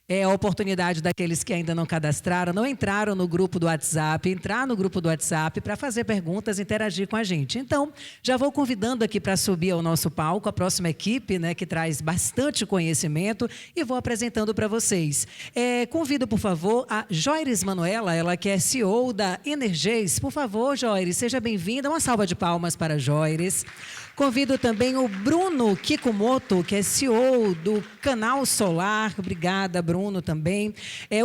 É a oportunidade daqueles que ainda não cadastraram, não entraram no grupo do WhatsApp, entrar no grupo do WhatsApp para fazer perguntas, interagir com a gente. Então, já vou convidando aqui para subir ao nosso palco a próxima equipe, né, que traz bastante conhecimento, e vou apresentando para vocês. Convido, por favor, a Joyres Manuela, ela que é CEO da Energies. Por favor, Joyres, seja bem-vinda. Uma salva de palmas para Joyres. Convido também o Bruno Kikumoto, que é CEO do Canal Solar. Obrigada, Bruno, também.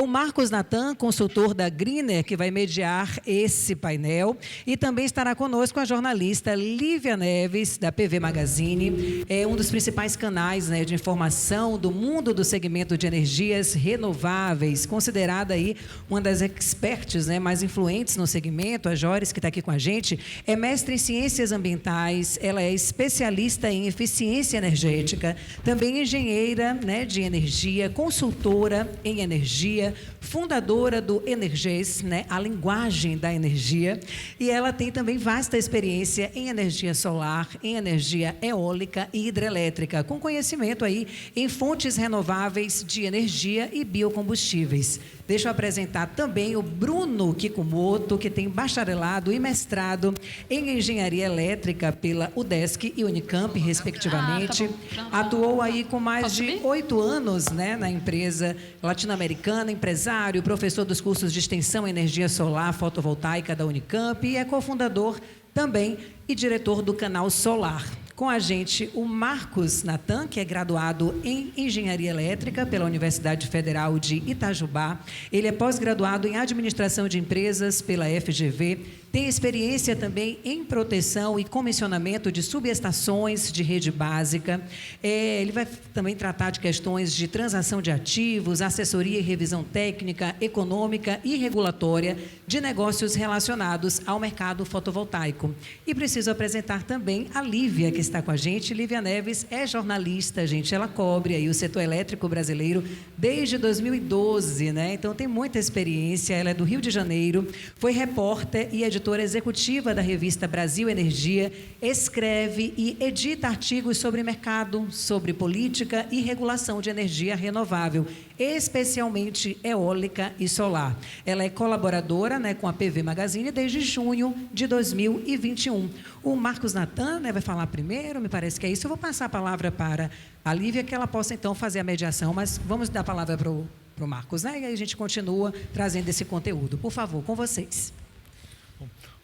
O Marcos Natan, consultor da Greener, que vai mediar esse painel. E também estará conosco a jornalista Lívia Neves, da PV Magazine. É um dos principais canais, né, de informação do mundo do segmento de energias renováveis, considerada aí uma das experts, né, mais influentes no segmento. A Joyres, que está aqui com a gente, é mestre em ciências ambientais, ela é especialista em eficiência energética, também engenheira, né, de energia, consultora em energia, fundadora do Energies, né, a linguagem da energia, e ela tem também vasta experiência em energia solar, em energia eólica e hidrelétrica, com conhecimento aí em fontes renováveis de energia e biocombustíveis. Deixa eu apresentar também o Bruno Kikumoto, que tem bacharelado e mestrado em engenharia elétrica pela UDESC e Unicamp, respectivamente. Atuou aí com mais de 8 anos, né, na empresa latino-americana, empresário, professor dos cursos de extensão em energia solar fotovoltaica da Unicamp e é cofundador também e diretor do Canal Solar. Com a gente o Marcos Natan, que é graduado em Engenharia Elétrica pela Universidade Federal de Itajubá. Ele é pós-graduado em Administração de Empresas pela FGV, tem experiência também em proteção e comissionamento de subestações de rede básica. Ele vai também tratar de questões de transação de ativos, assessoria e revisão técnica, econômica e regulatória de negócios relacionados ao mercado fotovoltaico. E preciso apresentar também a Lívia, que está com a gente. Lívia Neves é jornalista, gente. Ela cobre aí o setor elétrico brasileiro desde 2012, né? Então tem muita experiência. Ela é do Rio de Janeiro, foi repórter e editora executiva da revista Brasil Energia, escreve e edita artigos sobre mercado, sobre política e regulação de energia renovável, especialmente eólica e solar. Ela é colaboradora, né, com a PV Magazine desde junho de 2021. O Marcos Natan, né, vai falar primeiro, me parece que é isso. Eu vou passar a palavra para a Lívia, que ela possa então fazer a mediação, mas vamos dar a palavra para o Marcos, né, e aí a gente continua trazendo esse conteúdo. Por favor, com vocês.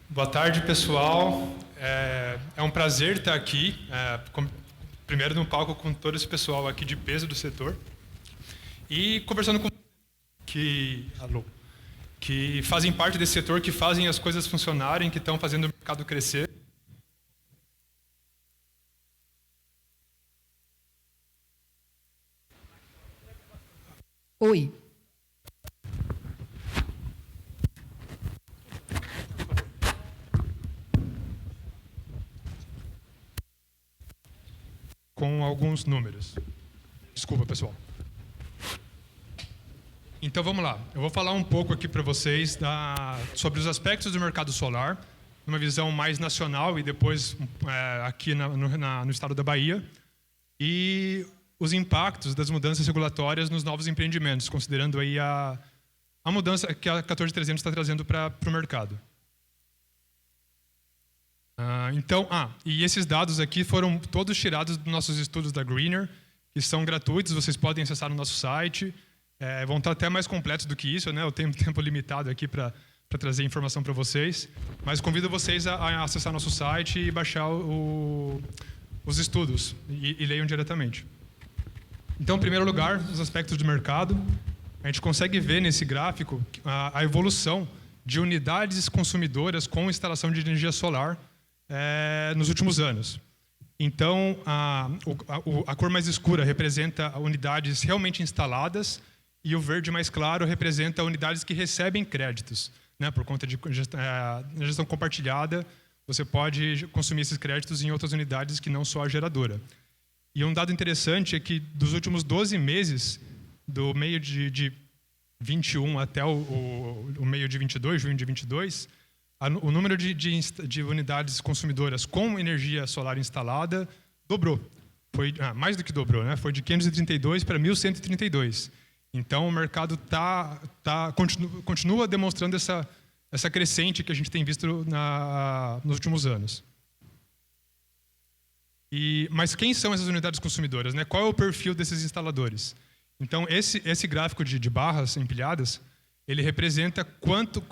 Boa tarde, pessoal. É um prazer estar aqui, primeiro no palco com todo esse pessoal aqui de peso do setor e conversando com que fazem parte desse setor, que fazem as coisas funcionarem, que estão fazendo o mercado crescer. Oi. Com alguns números. Desculpa, pessoal. Então, vamos lá. Eu vou falar um pouco aqui para vocês sobre os aspectos do mercado solar, numa visão mais nacional e depois aqui no estado da Bahia, e os impactos das mudanças regulatórias nos novos empreendimentos, considerando aí a mudança que a 14300 está trazendo para o mercado. E esses dados aqui foram todos tirados dos nossos estudos da Greener, que são gratuitos, vocês podem acessar no nosso site. Vão estar até mais completos do que isso, né? Eu tenho um tempo limitado aqui para trazer informação para vocês, mas convido vocês a acessar nosso site e baixar os estudos e leiam diretamente. Então, em primeiro lugar, os aspectos do mercado. A gente consegue ver nesse gráfico a evolução de unidades consumidoras com instalação de energia solar nos últimos anos. Então, a cor mais escura representa unidades realmente instaladas e o verde mais claro representa unidades que recebem créditos, né? Por conta de gestão compartilhada, você pode consumir esses créditos em outras unidades que não só a geradora. E um dado interessante é que dos últimos 12 meses, do meio de 21 até o meio de 22, junho de 22, o número de unidades consumidoras com energia solar instalada dobrou. Mais do que dobrou, né? Foi de 532 para 1.132. Então, o mercado continua demonstrando essa crescente que a gente tem visto nos últimos anos. Mas quem são essas unidades consumidoras, né? Qual é o perfil desses instaladores? Então, esse gráfico de barras empilhadas, ele representa quanto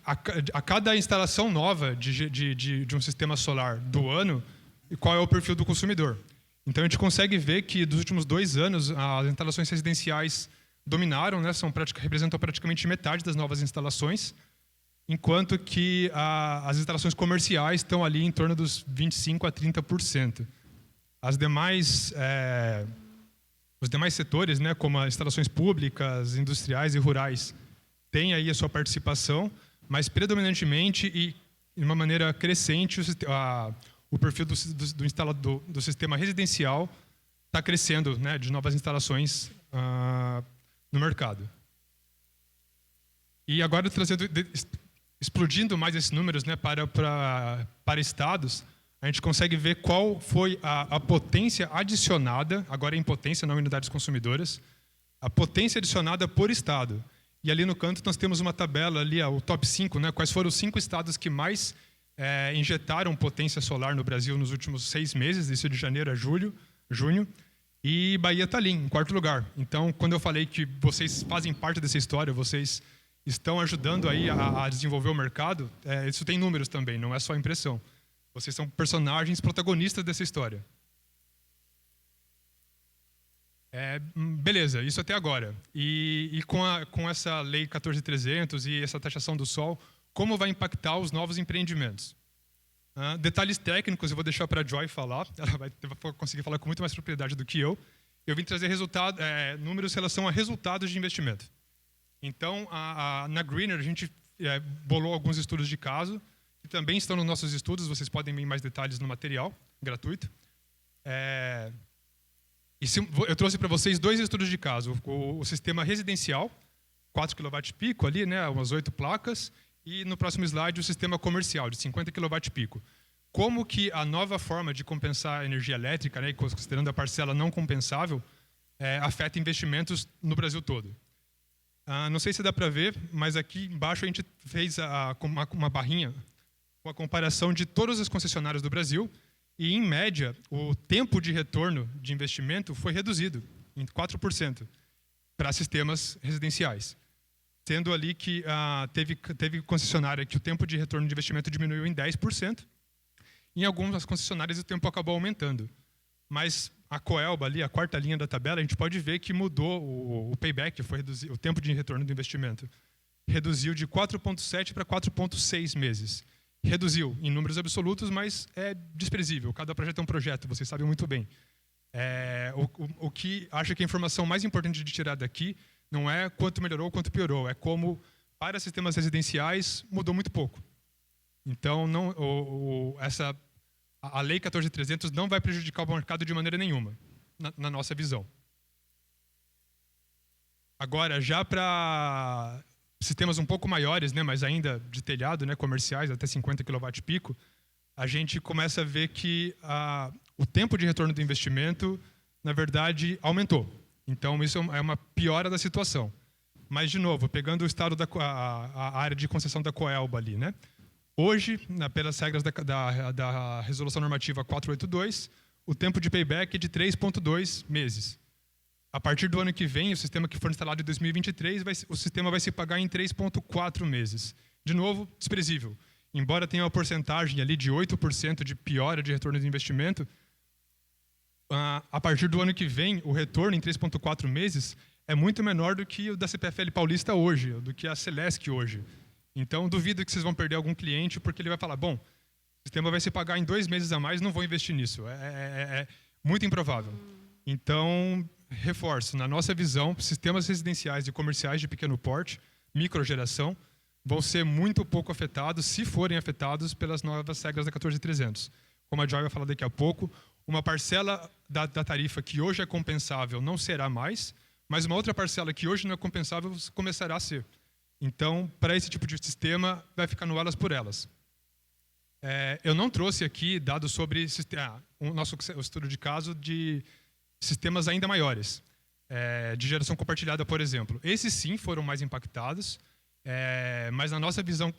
a cada instalação nova de um sistema solar do ano, e qual é o perfil do consumidor. Então, a gente consegue ver que, dos últimos 2 anos, as instalações residenciais dominaram, né, representam praticamente metade das novas instalações, enquanto que as instalações comerciais estão ali em torno dos 25% a 30%. Os demais setores, né, como as instalações públicas, industriais e rurais, têm aí a sua participação, mas predominantemente e de uma maneira crescente o perfil do sistema residencial está crescendo, né, de novas instalações no mercado. E agora, explodindo mais esses números, né, para estados, a gente consegue ver qual foi a potência adicionada, agora em potência, não em unidades consumidoras, a potência adicionada por estado. E ali no canto nós temos uma tabela, ali, o top 5, né, quais foram os 5 estados que mais injetaram potência solar no Brasil nos últimos 6 meses, isso de janeiro a junho, e Bahia está ali, em 4º lugar. Então, quando eu falei que vocês fazem parte dessa história, vocês estão ajudando aí a desenvolver o mercado, isso tem números também, não é só impressão. Vocês são personagens protagonistas dessa história. Beleza, isso até agora. E com essa lei 14.300 e essa taxação do sol, como vai impactar os novos empreendimentos? Detalhes técnicos eu vou deixar para a Joy falar, ela vai conseguir falar com muito mais propriedade do que eu. Eu vim trazer números em relação a resultados de investimento. Então, na Greener, a gente bolou alguns estudos de caso, que também estão nos nossos estudos, vocês podem ver mais detalhes no material gratuito. Eu trouxe para vocês 2 estudos de caso. O sistema residencial, 4 kW ali, né, umas 8 placas, e no próximo slide o sistema comercial, de 50 kW. Como que a nova forma de compensar a energia elétrica, né, considerando a parcela não compensável, afeta investimentos no Brasil todo. Não sei se dá para ver, mas aqui embaixo a gente fez uma barrinha com a comparação de todas as concessionárias do Brasil, e, em média, o tempo de retorno de investimento foi reduzido em 4% para sistemas residenciais. Sendo ali que teve concessionária que o tempo de retorno de investimento diminuiu em 10%, em algumas concessionárias o tempo acabou aumentando. Mas a Coelba, ali, a 4ª linha da tabela, a gente pode ver que mudou o payback, o tempo de retorno do investimento. Reduziu de 4,7 para 4,6 meses. Reduziu em números absolutos, mas é desprezível. Cada projeto é um projeto, vocês sabem muito bem. O que acho que a informação mais importante de tirar daqui não é quanto melhorou ou quanto piorou, é como, para sistemas residenciais, mudou muito pouco. Então, a Lei 14.300 não vai prejudicar o mercado de maneira nenhuma, na nossa visão. Agora, já para sistemas um pouco maiores, né, mas ainda de telhado, né, comerciais, até 50 kW, a gente começa a ver que o tempo de retorno do investimento, na verdade, aumentou. Então, isso é uma piora da situação. Mas, de novo, pegando o estado a área de concessão da Coelba ali, né? Hoje, pelas regras da Resolução Normativa 482, o tempo de payback é de 3,2 meses. A partir do ano que vem, o sistema que for instalado em 2023, o sistema vai se pagar em 3,4 meses. De novo, desprezível. Embora tenha uma porcentagem ali de 8% de piora de retorno de investimento, a partir do ano que vem, o retorno em 3,4 meses é muito menor do que o da CPFL Paulista hoje, do que a Celesc hoje. Então, duvido que vocês vão perder algum cliente, porque ele vai falar, bom, o sistema vai se pagar em 2 meses a mais, não vou investir nisso. É muito improvável. Então, reforço, na nossa visão, sistemas residenciais e comerciais de pequeno porte, microgeração, vão ser muito pouco afetados, se forem afetados pelas novas regras da 14.300. Como a Joy vai falar daqui a pouco, uma parcela da tarifa que hoje é compensável não será mais, mas uma outra parcela que hoje não é compensável começará a ser. Então, para esse tipo de sistema, vai ficar no elas por elas. Eu não trouxe aqui dados sobre o nosso estudo de caso de sistemas ainda maiores. de geração compartilhada, por exemplo. Esses sim foram mais impactados, mas na nossa visão,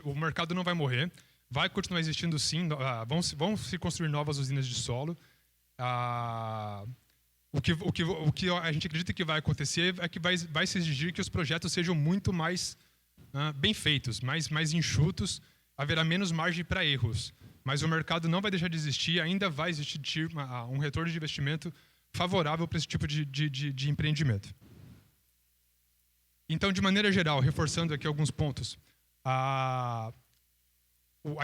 o mercado não vai morrer, vai continuar existindo sim, vão se construir novas usinas de solo. O que a gente acredita que vai acontecer é que vai se exigir que os projetos sejam muito mais bem feitos, mais enxutos, haverá menos margem para erros. Mas o mercado não vai deixar de existir, ainda vai existir um retorno de investimento favorável para esse tipo de empreendimento. Então, de maneira geral, reforçando aqui alguns pontos, a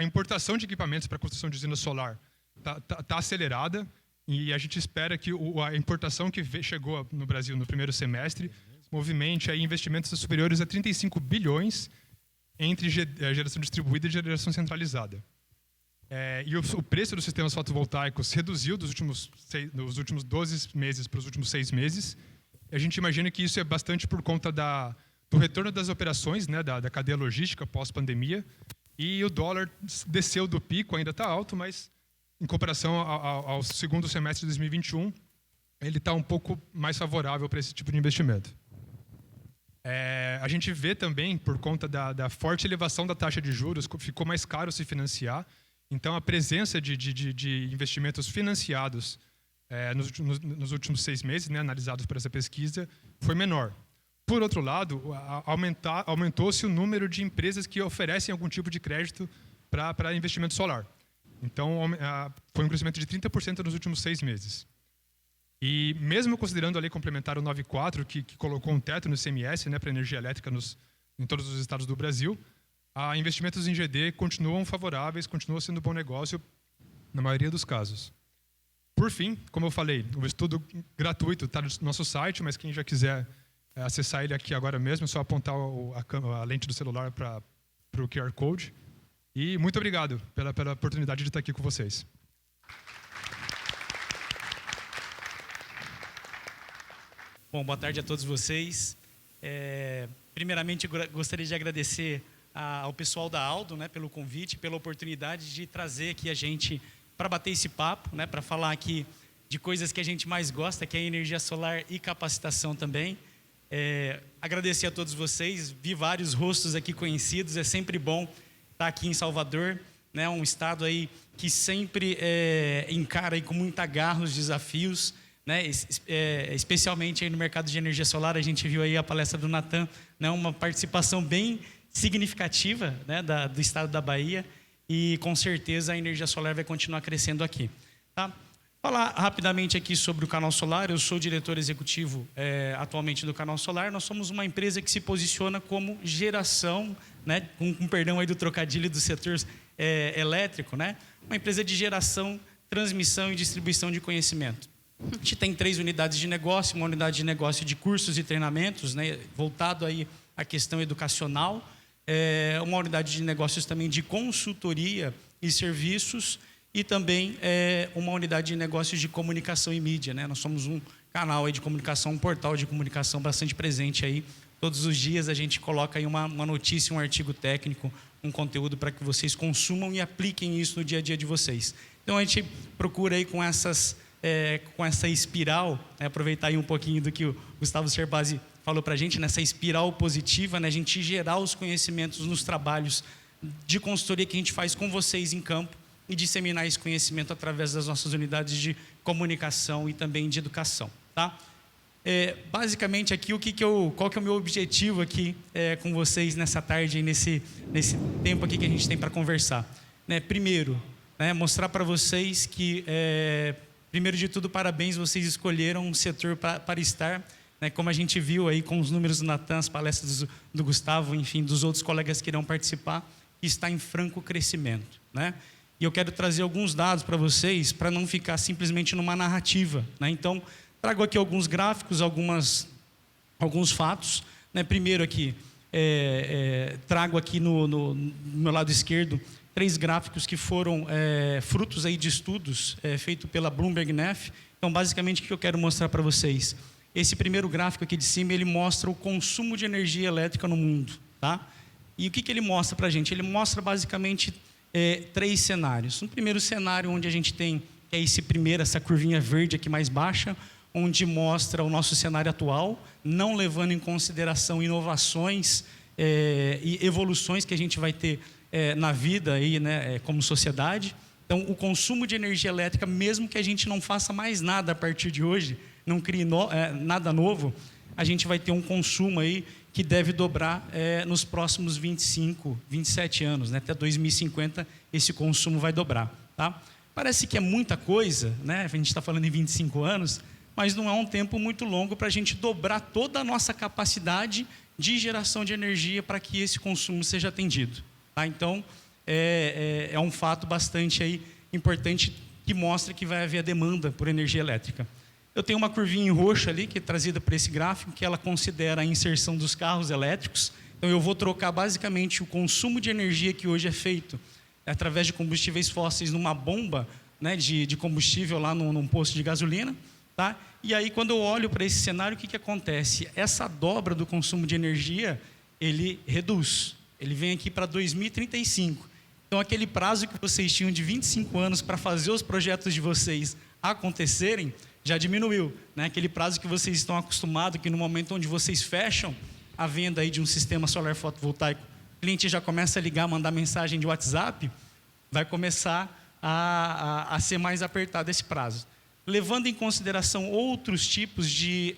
importação de equipamentos para a construção de usina solar está acelerada e a gente espera que a importação que chegou no Brasil no primeiro semestre movimente aí investimentos superiores a 35 bilhões entre geração distribuída e geração centralizada. E o preço dos sistemas fotovoltaicos reduziu nos últimos 12 meses para os últimos 6 meses. A gente imagina que isso é bastante por conta do retorno das operações, né, da cadeia logística pós-pandemia. E o dólar desceu do pico, ainda está alto, mas em comparação ao segundo semestre de 2021, ele está um pouco mais favorável para esse tipo de investimento. A gente vê também, por conta da forte elevação da taxa de juros, ficou mais caro se financiar. Então, a presença de investimentos financiados nos últimos 6 meses, né, analisados por essa pesquisa, foi menor. Por outro lado, aumentou-se o número de empresas que oferecem algum tipo de crédito para investimento solar. Então, foi um crescimento de 30% nos últimos 6 meses. E mesmo considerando a Lei Complementar 94, que colocou um teto no ICMS, né, para energia elétrica em todos os estados do Brasil, investimentos em GD continuam favoráveis, continua sendo bom negócio na maioria dos casos. Por fim, como eu falei, o estudo gratuito está no nosso site, mas quem já quiser acessar ele aqui agora mesmo, é só apontar a lente do celular para o QR Code. E muito obrigado pela oportunidade de estar aqui com vocês. Bom, boa tarde a todos vocês. Primeiramente, eu gostaria de agradecer ao pessoal da Aldo, né, pelo convite, pela oportunidade de trazer aqui a gente para bater esse papo, né, para falar aqui de coisas que a gente mais gosta, que é energia solar e capacitação também. Agradecer a todos vocês, vi vários rostos aqui conhecidos, é sempre bom estar aqui em Salvador, né, um estado aí que sempre encara aí com muita garra os desafios, né, especialmente aí no mercado de energia solar. A gente viu aí a palestra do Natan, né, uma participação bem significativa, né, do estado da Bahia, e com certeza a energia solar vai continuar crescendo aqui. Tá? Falar rapidamente aqui sobre o Canal Solar. Eu sou diretor executivo atualmente do Canal Solar. Nós somos uma empresa que se posiciona como geração, né, com perdão aí do trocadilho do setor elétrico, né, uma empresa de geração, transmissão e distribuição de conhecimento. A gente tem 3 unidades de negócio, uma unidade de negócio de cursos e treinamentos, né, voltado aí à questão educacional, uma unidade de negócios também de consultoria e serviços, e também uma unidade de negócios de comunicação e mídia, né? Nós somos um canal aí de comunicação, um portal de comunicação bastante presente aí. Todos os dias a gente coloca aí uma notícia, um artigo técnico, um conteúdo para que vocês consumam e apliquem isso no dia a dia de vocês. Então a gente procura aí com essa espiral, né, aproveitar aí um pouquinho do que o Gustavo Cerbasi falou para a gente, nessa espiral positiva, né, a gente gerar os conhecimentos nos trabalhos de consultoria que a gente faz com vocês em campo e disseminar esse conhecimento através das nossas unidades de comunicação e também de educação. Tá? Basicamente aqui, qual que é o meu objetivo aqui com vocês nessa tarde, nesse tempo aqui que a gente tem para conversar? Né, primeiro, né, mostrar para vocês que, primeiro de tudo, parabéns, vocês escolheram um setor para estar, né, como a gente viu aí com os números do Natan, as palestras do Gustavo, enfim, dos outros colegas que irão participar, que está em franco crescimento, né? E eu quero trazer alguns dados para vocês, para não ficar simplesmente numa narrativa, né? Então, trago aqui alguns gráficos, alguns fatos, né? Primeiro aqui, trago aqui no meu lado esquerdo 3 gráficos que foram frutos aí de estudos feitos pela Bloomberg NEF. Então, basicamente, o que eu quero mostrar para vocês? Esse primeiro gráfico aqui de cima, ele mostra o consumo de energia elétrica no mundo, tá? E o que ele mostra para a gente? Ele mostra basicamente 3 cenários. Um primeiro cenário onde a gente tem que é essa curvinha verde aqui mais baixa, onde mostra o nosso cenário atual, não levando em consideração inovações e evoluções que a gente vai ter na vida aí, né, como sociedade. Então, o consumo de energia elétrica, mesmo que a gente não faça mais nada a partir de hoje, não crie nada novo, a gente vai ter um consumo aí que deve dobrar nos próximos 25, 27 anos, né? Até 2050 esse consumo vai dobrar, tá? Parece que é muita coisa, né? A gente está falando em 25 anos, mas não é um tempo muito longo para a gente dobrar toda a nossa capacidade de geração de energia para que esse consumo seja atendido, tá? Então, é um fato bastante aí importante que mostra que vai haver a demanda por energia elétrica. Eu tenho uma curvinha em roxo ali, que é trazida por esse gráfico, que ela considera a inserção dos carros elétricos. Então, eu vou trocar basicamente o consumo de energia que hoje é feito através de combustíveis fósseis numa bomba, né, de combustível lá num posto de gasolina. Tá? E aí, quando eu olho para esse cenário, o que acontece? Essa dobra do consumo de energia, ele reduz. Ele vem aqui para 2035. Então, aquele prazo que vocês tinham de 25 anos para fazer os projetos de vocês acontecerem, já diminuiu, né? Aquele prazo que vocês estão acostumados, que no momento onde vocês fecham a venda aí de um sistema solar fotovoltaico, o cliente já começa a ligar, mandar mensagem de WhatsApp, vai começar a ser mais apertado esse prazo. Levando em consideração outros tipos de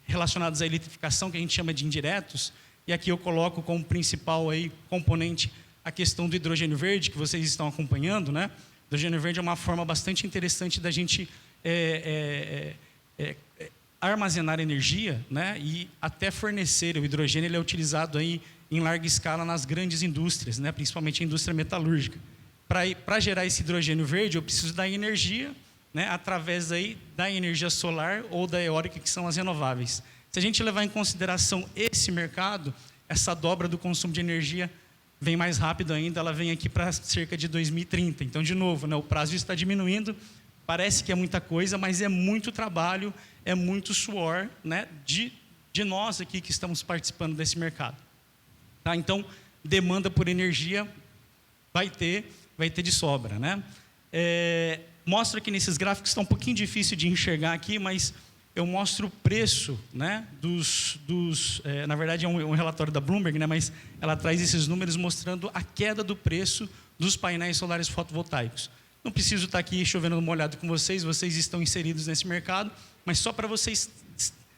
relacionados à eletrificação, que a gente chama de indiretos, e aqui eu coloco como principal aí, componente a questão do hidrogênio verde, que vocês estão acompanhando, né? O hidrogênio verde é uma forma bastante interessante da gente armazenar energia, né? E até fornecer o hidrogênio. Ele é utilizado aí em larga escala nas grandes indústrias, né? Principalmente a indústria metalúrgica. Para gerar esse hidrogênio verde, eu preciso da energia, né? Através aí da energia solar ou da eólica, que são as renováveis. Se a gente levar em consideração esse mercado, essa dobra do consumo de energia vem mais rápido ainda, ela vem aqui para cerca de 2030. Então, de novo, né, o prazo está diminuindo, parece que é muita coisa, mas é muito trabalho, é muito suor, né, de nós aqui que estamos participando desse mercado. Tá? Então, demanda por energia vai ter de sobra. Né? Mostra aqui nesses gráficos, está um pouquinho difícil de enxergar aqui, mas eu mostro o preço, né, na verdade é um relatório da Bloomberg, né, mas ela traz esses números mostrando a queda do preço dos painéis solares fotovoltaicos. Não preciso estar aqui chovendo uma olhada com vocês estão inseridos nesse mercado, mas só para vocês,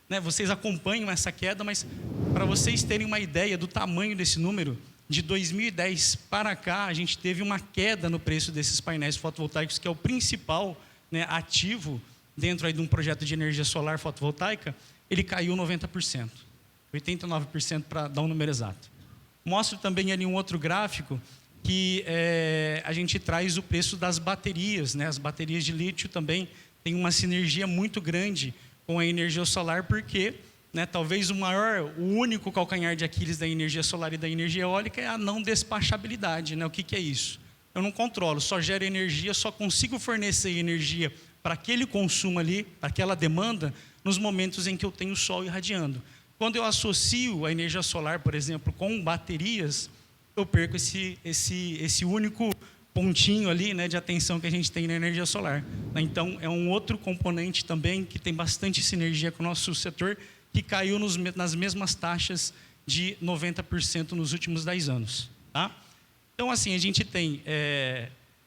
né, vocês acompanham essa queda, mas para vocês terem uma ideia do tamanho desse número, de 2010 para cá, a gente teve uma queda no preço desses painéis fotovoltaicos, que é o principal, né, ativo dentro aí de um projeto de energia solar fotovoltaica, ele caiu 90%, 89% para dar um número exato. Mostro também ali um outro gráfico que a gente traz o preço das baterias, né? As baterias de lítio também têm uma sinergia muito grande com a energia solar, porque, né, talvez o único calcanhar de Aquiles da energia solar e da energia eólica é a não despachabilidade. Né? O que é isso? Eu não controlo, só gero energia, só consigo fornecer energia para aquele consumo ali, para aquela demanda, nos momentos em que eu tenho o sol irradiando. Quando eu associo a energia solar, por exemplo, com baterias, eu perco esse único pontinho ali, né, de atenção que a gente tem na energia solar. Então, é um outro componente também que tem bastante sinergia com o nosso setor, que caiu nas mesmas taxas de 90% nos últimos 10 anos. Tá? Então, assim, a gente tem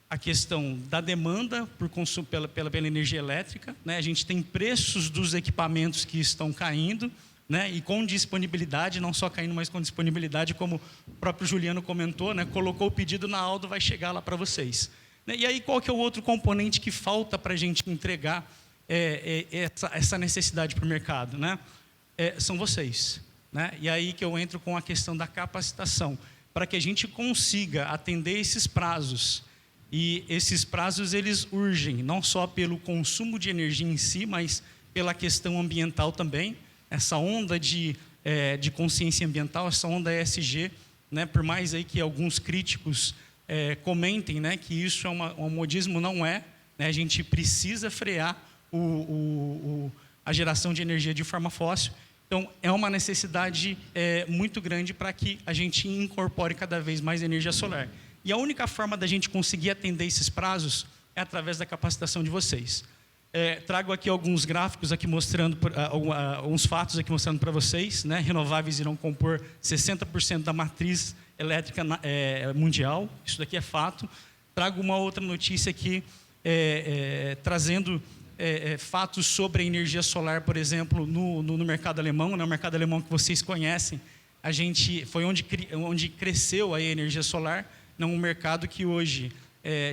a questão da demanda por consumo pela energia elétrica, né? A gente tem preços dos equipamentos que estão caindo, né? E com disponibilidade, não só caindo, mas com disponibilidade, como o próprio Juliano comentou, né? Colocou o pedido na Aldo, vai chegar lá para vocês. E aí, qual que é o outro componente que falta para a gente entregar essa necessidade para o mercado? Né? São vocês. Né? E aí que eu entro com a questão da capacitação, para que a gente consiga atender esses prazos. E esses prazos, eles urgem, não só pelo consumo de energia em si, mas pela questão ambiental também. Essa onda de consciência ambiental, essa onda ESG, né? Por mais aí que alguns críticos comentem, né, que isso é um modismo, não é. Né? A gente precisa frear a geração de energia de forma fóssil. Então, é uma necessidade muito grande para que a gente incorpore cada vez mais energia solar. E a única forma da gente conseguir atender esses prazos é através da capacitação de vocês. Trago aqui alguns gráficos aqui mostrando, alguns fatos aqui mostrando para vocês, né? Renováveis irão compor 60% da matriz elétrica mundial, isso daqui é fato. Trago uma outra notícia aqui, trazendo fatos sobre a energia solar, por exemplo, no mercado alemão, né? O mercado alemão que vocês conhecem, foi onde cresceu a energia solar, um mercado que hoje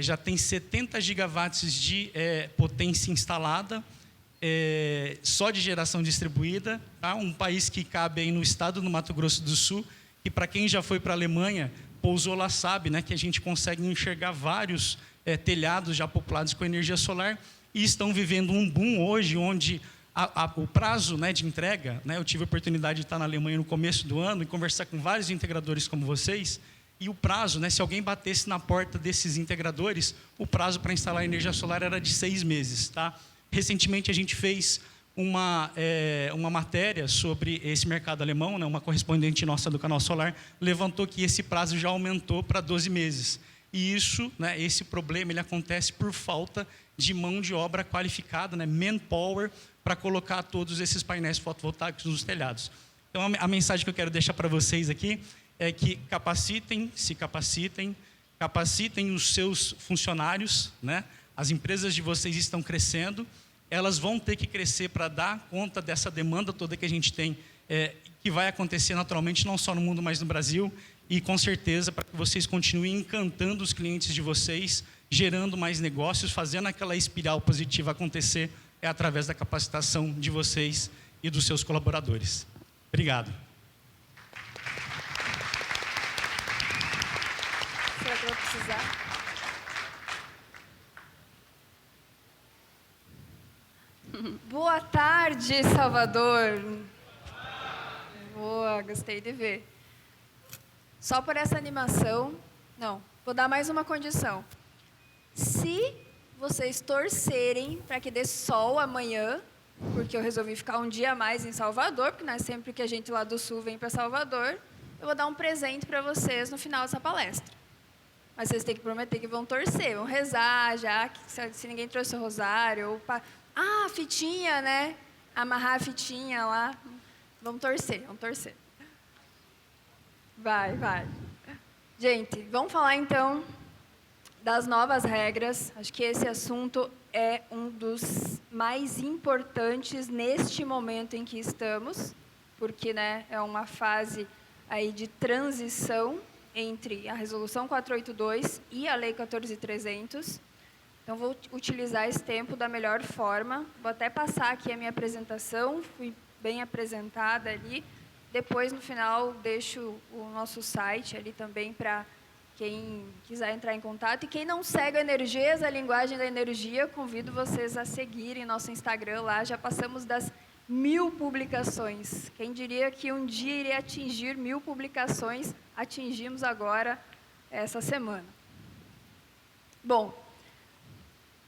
já tem 70 gigawatts de potência instalada, só de geração distribuída, tá? Um país que cabe aí no estado do Mato Grosso do Sul, que para quem já foi para a Alemanha, pousou lá, sabe, né, que a gente consegue enxergar vários telhados já populados com energia solar, e estão vivendo um boom hoje, onde o prazo, né, de entrega, né, eu tive a oportunidade de estar na Alemanha no começo do ano e conversar com vários integradores como vocês, e o prazo, né, se alguém batesse na porta desses integradores, o prazo para instalar energia solar era de 6 meses. Tá? Recentemente, a gente fez uma matéria sobre esse mercado alemão, né, uma correspondente nossa do Canal Solar levantou que esse prazo já aumentou para 12 meses. E isso, né, esse problema, ele acontece por falta de mão de obra qualificada, né, manpower, para colocar todos esses painéis fotovoltaicos nos telhados. Então, a mensagem que eu quero deixar para vocês aqui é que capacitem os seus funcionários, né? As empresas de vocês estão crescendo, elas vão ter que crescer para dar conta dessa demanda toda que a gente tem, que vai acontecer naturalmente não só no mundo, mas no Brasil, e com certeza para que vocês continuem encantando os clientes de vocês, gerando mais negócios, fazendo aquela espiral positiva acontecer, através da capacitação de vocês e dos seus colaboradores. Obrigado. Será que eu vou precisar? Boa tarde, Salvador. Boa, gostei de ver. Só por essa animação, não, vou dar mais uma condição. Se vocês torcerem para que dê sol amanhã, porque eu resolvi ficar um dia a mais em Salvador, porque não é sempre que a gente lá do Sul vem para Salvador, eu vou dar um presente para vocês no final dessa palestra. Mas vocês têm que prometer que vão torcer, vão rezar já, que se ninguém trouxe o rosário, ou a fitinha, né? Amarrar a fitinha lá. Vamos torcer, vamos torcer. Vai. Gente, vamos falar então das novas regras. Acho que esse assunto é um dos mais importantes neste momento em que estamos, porque, né, é uma fase aí de transição entre a Resolução 482 e a Lei 14.300. Então, vou utilizar esse tempo da melhor forma. Vou até passar aqui a minha apresentação, fui bem apresentada ali. Depois, no final, deixo o nosso site ali também para quem quiser entrar em contato. E quem não segue a Energias, a linguagem da energia, convido vocês a seguirem nosso Instagram lá. Já passamos das 1000 publicações. Quem diria que um dia iria atingir 1000 publicações, atingimos agora essa semana. Bom,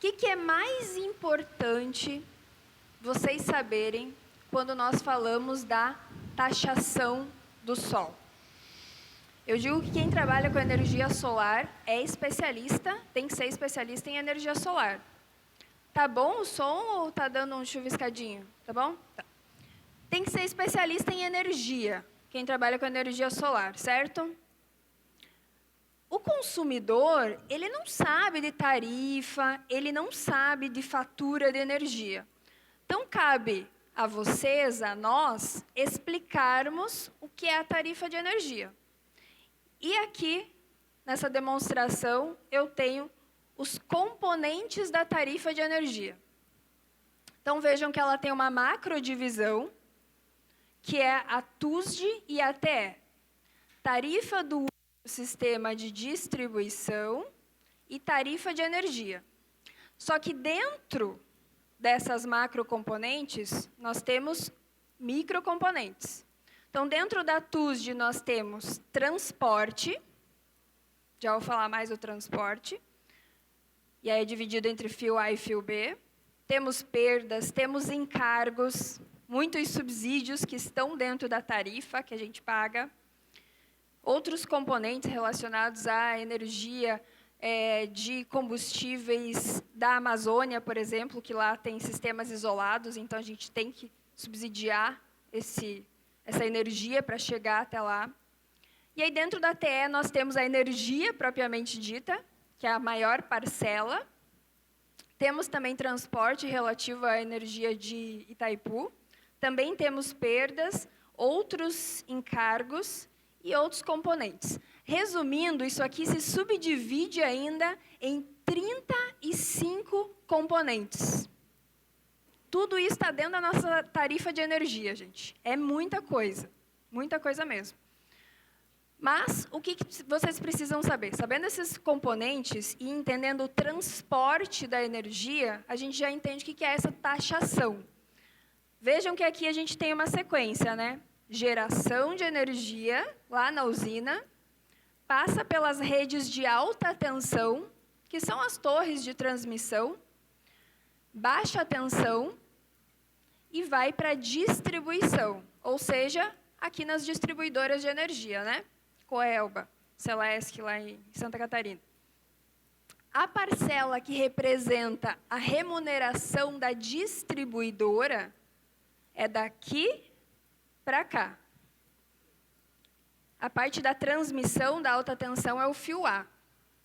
o que é mais importante vocês saberem quando nós falamos da taxação do sol? Eu digo que quem trabalha com energia solar é especialista, tem que ser especialista em energia solar. Tá bom o som ou tá dando um chuviscadinho? Tá bom? Tá. Tem que ser especialista em energia, quem trabalha com energia solar, certo? O consumidor, ele não sabe de tarifa, ele não sabe de fatura de energia. Então, cabe a vocês, a nós, explicarmos o que é a tarifa de energia. E aqui, nessa demonstração, eu tenho os componentes da tarifa de energia. Então, vejam que ela tem uma macrodivisão, que é a TUSD e a TE. Tarifa do sistema de distribuição e tarifa de energia. Só que dentro dessas macrocomponentes, nós temos microcomponentes. Então, dentro da TUSD, nós temos transporte, já vou falar mais do transporte, e aí é dividido entre fio A e fio B. Temos perdas, temos encargos, muitos subsídios que estão dentro da tarifa que a gente paga. Outros componentes relacionados à energia, de combustíveis da Amazônia, por exemplo, que lá tem sistemas isolados, então a gente tem que subsidiar essa energia para chegar até lá. E aí, dentro da TE, nós temos a energia propriamente dita, que é a maior parcela. Temos também transporte relativo à energia de Itaipu. Também temos perdas, outros encargos e outros componentes. Resumindo, isso aqui se subdivide ainda em 35 componentes. Tudo isso está dentro da nossa tarifa de energia, gente. É muita coisa mesmo. Mas, o que vocês precisam saber? Sabendo esses componentes e entendendo o transporte da energia, a gente já entende o que é essa taxação. Vejam que aqui a gente tem uma sequência, né? Geração de energia, lá na usina, passa pelas redes de alta tensão, que são as torres de transmissão, baixa tensão, e vai para a distribuição, ou seja, aqui nas distribuidoras de energia, né? Coelba, Celesc, lá em Santa Catarina. A parcela que representa a remuneração da distribuidora é daqui para cá. A parte da transmissão da alta tensão é o fio A.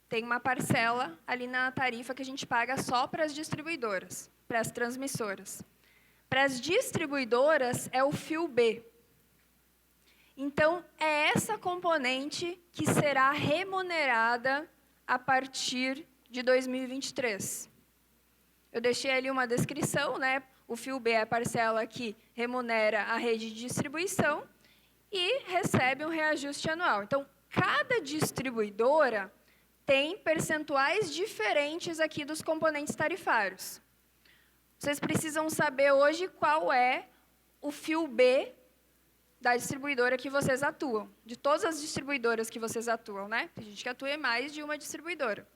Tem uma parcela ali na tarifa que a gente paga só para as distribuidoras, para as transmissoras. Para as distribuidoras é o fio B. Então, é essa componente que será remunerada a partir de 2023. Eu deixei ali uma descrição, né? O fio B é a parcela que remunera a rede de distribuição e recebe um reajuste anual. Então, cada distribuidora tem percentuais diferentes aqui dos componentes tarifários. Vocês precisam saber hoje qual é o fio B da distribuidora que vocês atuam, de todas as distribuidoras que vocês atuam, né? Tem gente que atua em mais de uma distribuidora.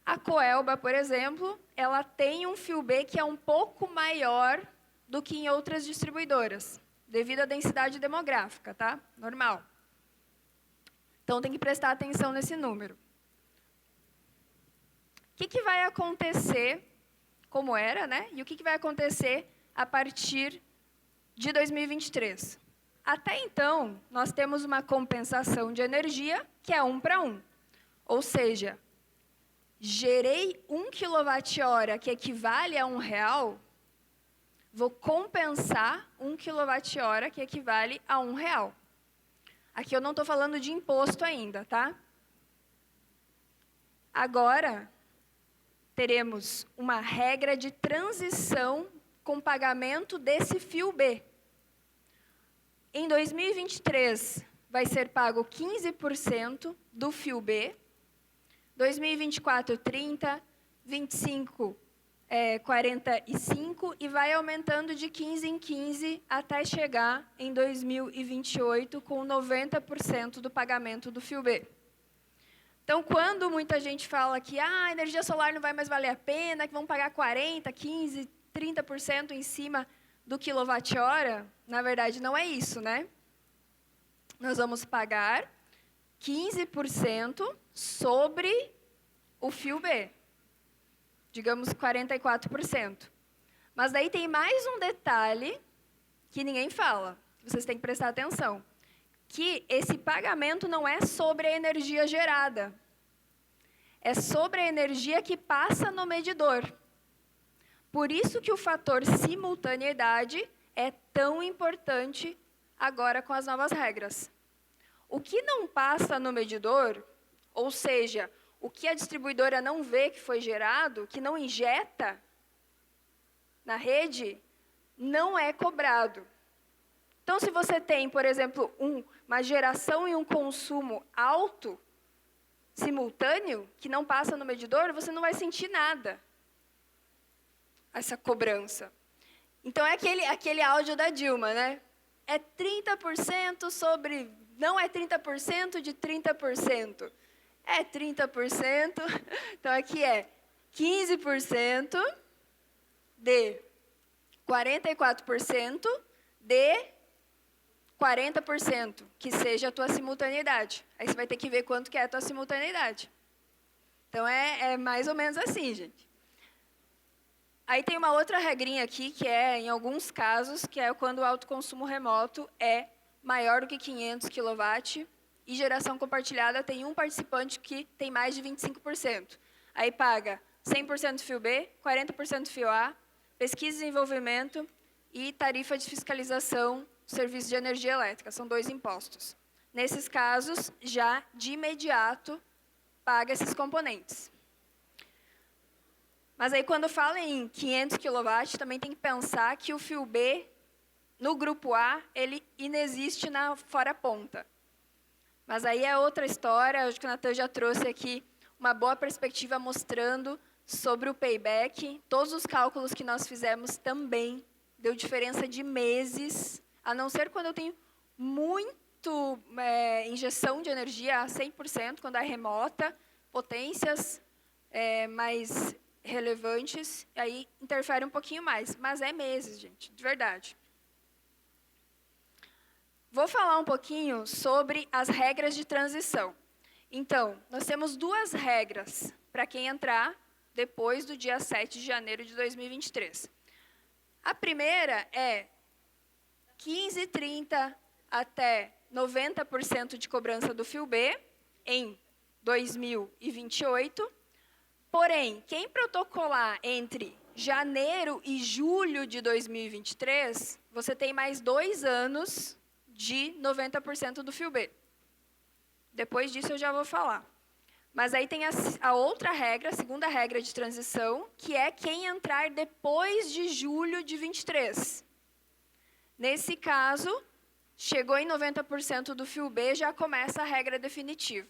A Coelba, por exemplo, ela tem um fio B que é um pouco maior do que em outras distribuidoras, devido à densidade demográfica, tá? Normal. Então, tem que prestar atenção nesse número. O que vai acontecer, como era, né? E o que vai acontecer a partir de 2023. Até então, nós temos uma compensação de energia que é 1 para 1. Ou seja, gerei 1 kWh que equivale a R$1, vou compensar 1 kWh que equivale a R$1. Aqui eu não estou falando de imposto ainda, tá? Agora, teremos uma regra de transição com pagamento desse fio B. Em 2023, vai ser pago 15% do fio B, 2024, 30%, 25%, 45%, e vai aumentando de 15% em 15% até chegar em 2028 com 90% do pagamento do fio B. Então, quando muita gente fala que a energia solar não vai mais valer a pena, que vão pagar 40%, 15%, 30% em cima do quilowatt-hora, na verdade não é isso, né? Nós vamos pagar 15% sobre o fio B, digamos 44%. Mas daí tem mais um detalhe que ninguém fala, vocês têm que prestar atenção, que esse pagamento não é sobre a energia gerada, é sobre a energia que passa no medidor. Por isso que o fator simultaneidade é tão importante agora com as novas regras. O que não passa no medidor, ou seja, o que a distribuidora não vê que foi gerado, que não injeta na rede, não é cobrado. Então, se você tem, por exemplo, uma geração e um consumo alto, simultâneo, que não passa no medidor, você não vai sentir nada, essa cobrança. Então, é aquele áudio da Dilma, né? É 30% sobre... Não é 30% de 30%. É 30%. Então, aqui é 15% de 44% de 40%, que seja a tua simultaneidade. Aí você vai ter que ver quanto que é a tua simultaneidade. Então, é mais ou menos assim, gente. Aí tem uma outra regrinha aqui, que é, em alguns casos, que é quando o autoconsumo remoto é maior do que 500 kW e geração compartilhada tem um participante que tem mais de 25%. Aí paga 100% fio B, 40% fio A, pesquisa e desenvolvimento e tarifa de fiscalização do serviço de energia elétrica. São 2 impostos. Nesses casos, já de imediato, paga esses componentes. Mas aí, quando fala em 500 kW, também tem que pensar que o fio B, no grupo A, ele inexiste na fora ponta. Mas aí é outra história, acho que o Natan já trouxe aqui uma boa perspectiva mostrando sobre o payback. Todos os cálculos que nós fizemos também deu diferença de meses, a não ser quando eu tenho muito injeção de energia a 100%, quando é remota, potências mais relevantes, aí interfere um pouquinho mais, mas é meses, gente, de verdade. Vou falar um pouquinho sobre as regras de transição. Então, nós temos 2 regras para quem entrar depois do dia 7 de janeiro de 2023. A primeira é 15,30 até 90% de cobrança do fio B em 2028. Porém, quem protocolar entre janeiro e julho de 2023, você tem mais 2 anos de 90% do fio B. Depois disso eu já vou falar. Mas aí tem a outra regra, a segunda regra de transição, que é quem entrar depois de julho de 23. Nesse caso, chegou em 90% do fio B, já começa a regra definitiva.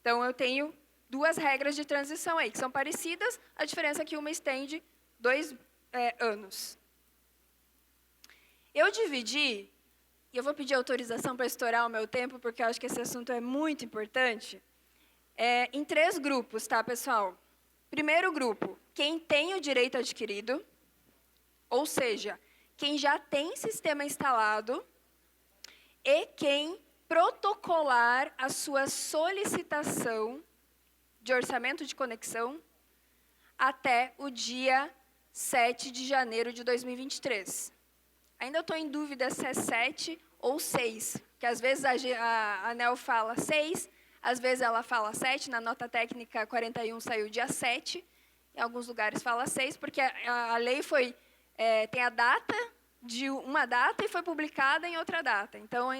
Então, eu tenho 2 regras de transição aí, que são parecidas, a diferença é que uma estende 2 anos. Eu dividi, e eu vou pedir autorização para estourar o meu tempo, porque eu acho que esse assunto é muito importante, em 3 grupos, tá, pessoal? Primeiro grupo, quem tem o direito adquirido, ou seja, quem já tem sistema instalado, e quem protocolar a sua solicitação de orçamento de conexão até o dia 7 de janeiro de 2023. Ainda estou em dúvida se é 7 ou 6, porque às vezes a ANEEL fala 6, às vezes ela fala 7, na nota técnica 41 saiu dia 7, em alguns lugares fala 6, porque a lei tem a data de uma data e foi publicada em outra data. Então,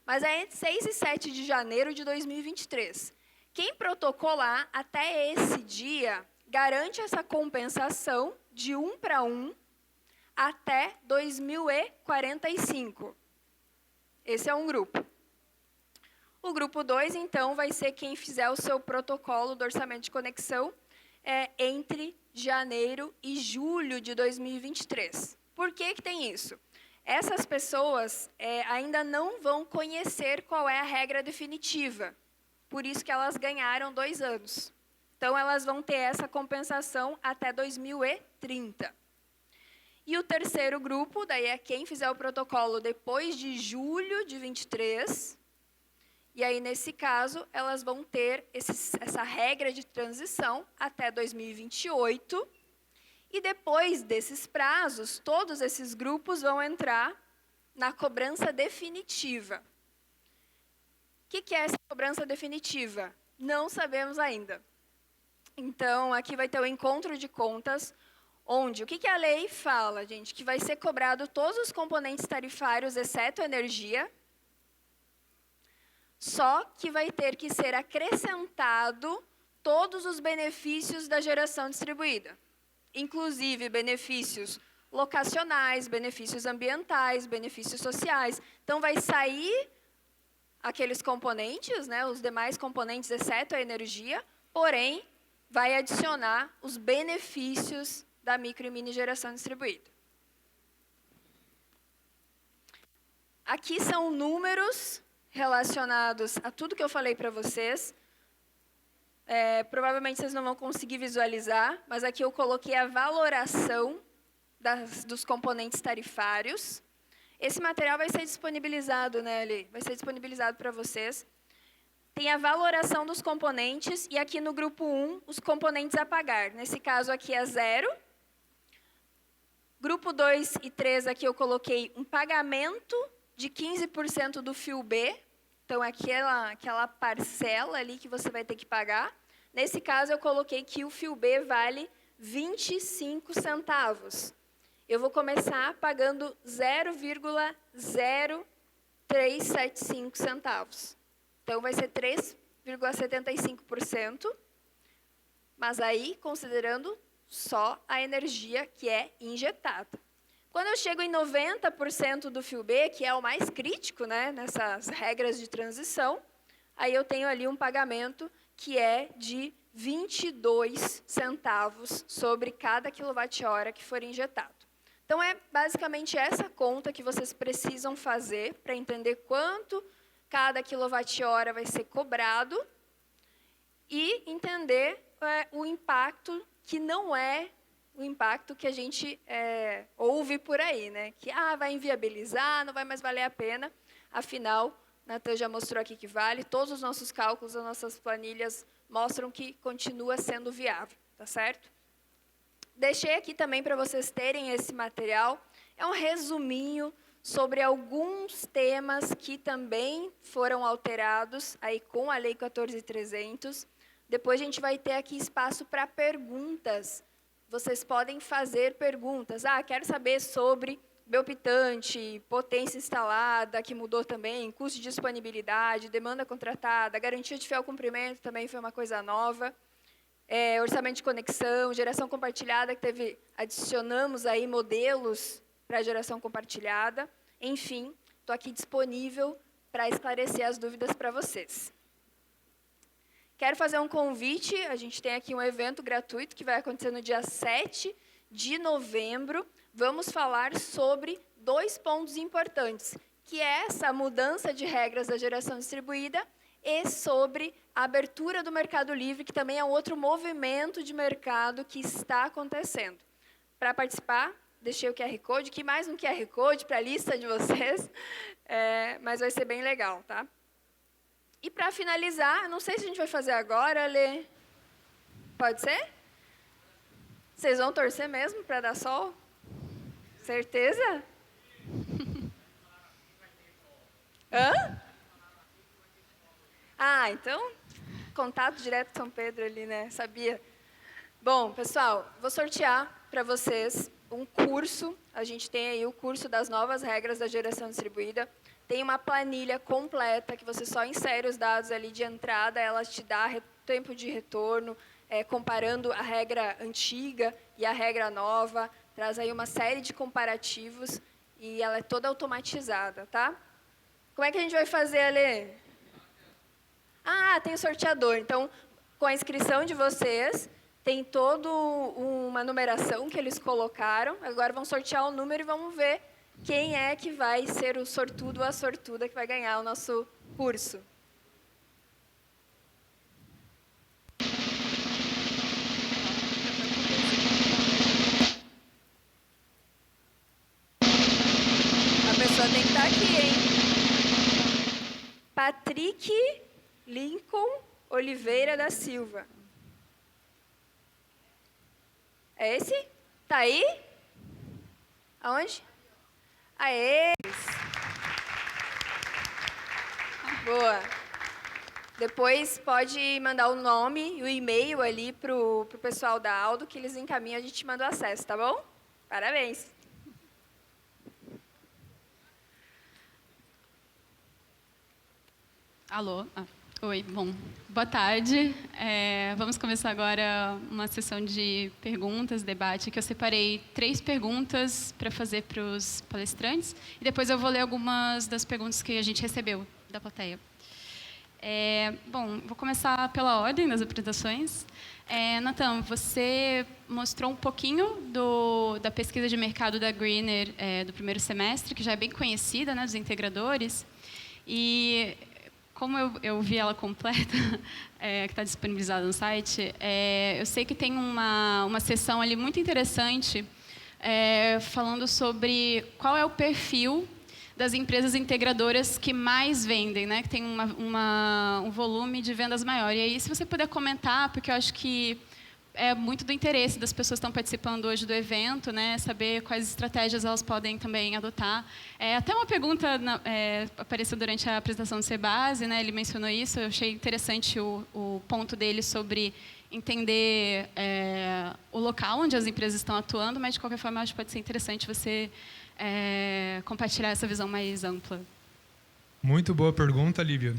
mas é entre 6 e 7 de janeiro de 2023. Quem protocolar até esse dia garante essa compensação de 1 para 1 até 2045. Esse é um grupo. O grupo 2, então, vai ser quem fizer o seu protocolo do orçamento de conexão entre janeiro e julho de 2023. Por que tem isso? Essas pessoas ainda não vão conhecer qual é a regra definitiva. Por isso que elas ganharam 2 anos. Então, elas vão ter essa compensação até 2030. E o terceiro grupo, daí é quem fizer o protocolo depois de julho de 23. E aí, nesse caso, elas vão ter essa regra de transição até 2028. E depois desses prazos, todos esses grupos vão entrar na cobrança definitiva. O que é essa cobrança definitiva? Não sabemos ainda. Então, aqui vai ter o encontro de contas, onde o que a lei fala, gente? Que vai ser cobrado todos os componentes tarifários, exceto a energia, só que vai ter que ser acrescentado todos os benefícios da geração distribuída, inclusive benefícios locacionais, benefícios ambientais, benefícios sociais. Então, vai sair aqueles componentes, né, os demais componentes, exceto a energia, porém, vai adicionar os benefícios da micro e mini geração distribuída. Aqui são números relacionados a tudo que eu falei para vocês. Provavelmente vocês não vão conseguir visualizar, mas aqui eu coloquei a valoração dos componentes tarifários. Esse material vai ser disponibilizado, né, Ali? Vai ser disponibilizado para vocês. tem a valoração dos componentes e aqui no grupo 1, os componentes a pagar. Nesse caso aqui é 0. Grupo 2 e 3 aqui eu coloquei um pagamento de 15% do fio B. Então, aquela parcela ali que você vai ter que pagar. Nesse caso, eu coloquei que o fio B vale 25 centavos. Eu vou começar pagando 0,0375 centavos. Então, vai ser 3,75%, mas aí considerando só a energia que é injetada. Quando eu chego em 90% do fio B, que é o mais crítico, né, nessas regras de transição, aí eu tenho ali um pagamento que é de 22 centavos sobre cada quilowatt-hora que for injetado. Então, é basicamente essa conta que vocês precisam fazer para entender quanto cada quilowatt-hora vai ser cobrado e entender o impacto que não é o impacto que a gente ouve por aí, né? Que vai inviabilizar, não vai mais valer a pena. Afinal, Natan já mostrou aqui que vale. Todos os nossos cálculos, as nossas planilhas mostram que continua sendo viável, tá certo? Deixei aqui também para vocês terem esse material. É um resuminho sobre alguns temas que também foram alterados aí com a Lei 14.300. Depois a gente vai ter aqui espaço para perguntas. Vocês podem fazer perguntas. Quero saber sobre biopitante, potência instalada, que mudou também, custo de disponibilidade, demanda contratada, garantia de fiel cumprimento também foi uma coisa nova. Orçamento de conexão, geração compartilhada, que adicionamos aí modelos para a geração compartilhada. Enfim, estou aqui disponível para esclarecer as dúvidas para vocês. Quero fazer um convite, a gente tem aqui um evento gratuito que vai acontecer no dia 7 de novembro. Vamos falar sobre 2 pontos importantes, que é essa mudança de regras da geração distribuída e sobre a abertura do Mercado Livre, que também é um outro movimento de mercado que está acontecendo. Para participar, deixei o QR Code, que mais um QR Code para a lista de vocês, mas vai ser bem legal, tá? E para finalizar, não sei se a gente vai fazer agora, Lê. Pode ser? Vocês vão torcer mesmo para dar sol? Certeza? Hã? Então, contato direto com São Pedro ali, né? Sabia. Bom, pessoal, vou sortear para vocês um curso. A gente tem aí o curso das novas regras da geração distribuída. Tem uma planilha completa que você só insere os dados ali de entrada, ela te dá tempo de retorno, comparando a regra antiga e a regra nova, traz aí uma série de comparativos e ela é toda automatizada, tá? Como é que a gente vai fazer, Alê? Tem o sorteador. Então, com a inscrição de vocês, tem toda uma numeração que eles colocaram. Agora vão sortear o número e vamos ver quem é que vai ser o sortudo ou a sortuda que vai ganhar o nosso curso. A pessoa tem que estar aqui, hein? Patrick Lincoln Oliveira da Silva. É esse? Tá aí? Aonde? Aê! Boa. Depois pode mandar o nome e o e-mail ali pro pessoal da Aldo, que eles encaminham, a gente manda o acesso, tá bom? Parabéns. Alô? Oi, bom, boa tarde. Vamos começar agora uma sessão de perguntas, debate, que eu separei 3 perguntas para fazer para os palestrantes e depois eu vou ler algumas das perguntas que a gente recebeu da plateia. Bom, vou começar pela ordem das apresentações. Natan, você mostrou um pouquinho da pesquisa de mercado da Greener do primeiro semestre, que já é bem conhecida, né, dos integradores, e como eu vi ela completa, que está disponibilizada no site, eu sei que tem uma seção ali muito interessante falando sobre qual é o perfil das empresas integradoras que mais vendem, né? Que tem um volume de vendas maior. E aí, se você puder comentar, porque eu acho que é muito do interesse das pessoas que estão participando hoje do evento, né? Saber quais estratégias elas podem também adotar. Até uma pergunta apareceu durante a apresentação do Sebase, né? Ele mencionou isso, eu achei interessante o ponto dele sobre entender o local onde as empresas estão atuando, mas, de qualquer forma, acho que pode ser interessante você compartilhar essa visão mais ampla. Muito boa pergunta, Lívia.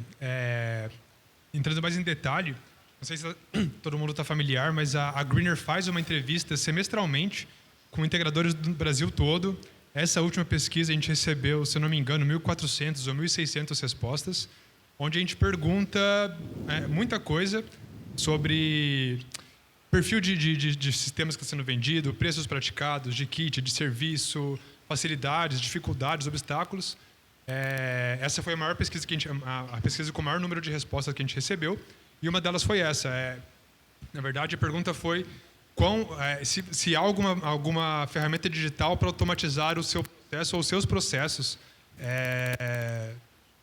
Entrando mais em detalhe, não sei se todo mundo está familiar, mas a Greener faz uma entrevista semestralmente com integradores do Brasil todo. Essa última pesquisa a gente recebeu, se eu não me engano, 1.400 ou 1.600 respostas, onde a gente pergunta muita coisa sobre perfil de sistemas que está sendo vendido, preços praticados, de kit, de serviço, facilidades, dificuldades, obstáculos. Essa foi a maior pesquisa a pesquisa com o maior número de respostas que a gente recebeu, e uma delas foi essa. Na verdade, a pergunta foi se há alguma ferramenta digital para automatizar o seu processo ou os seus processos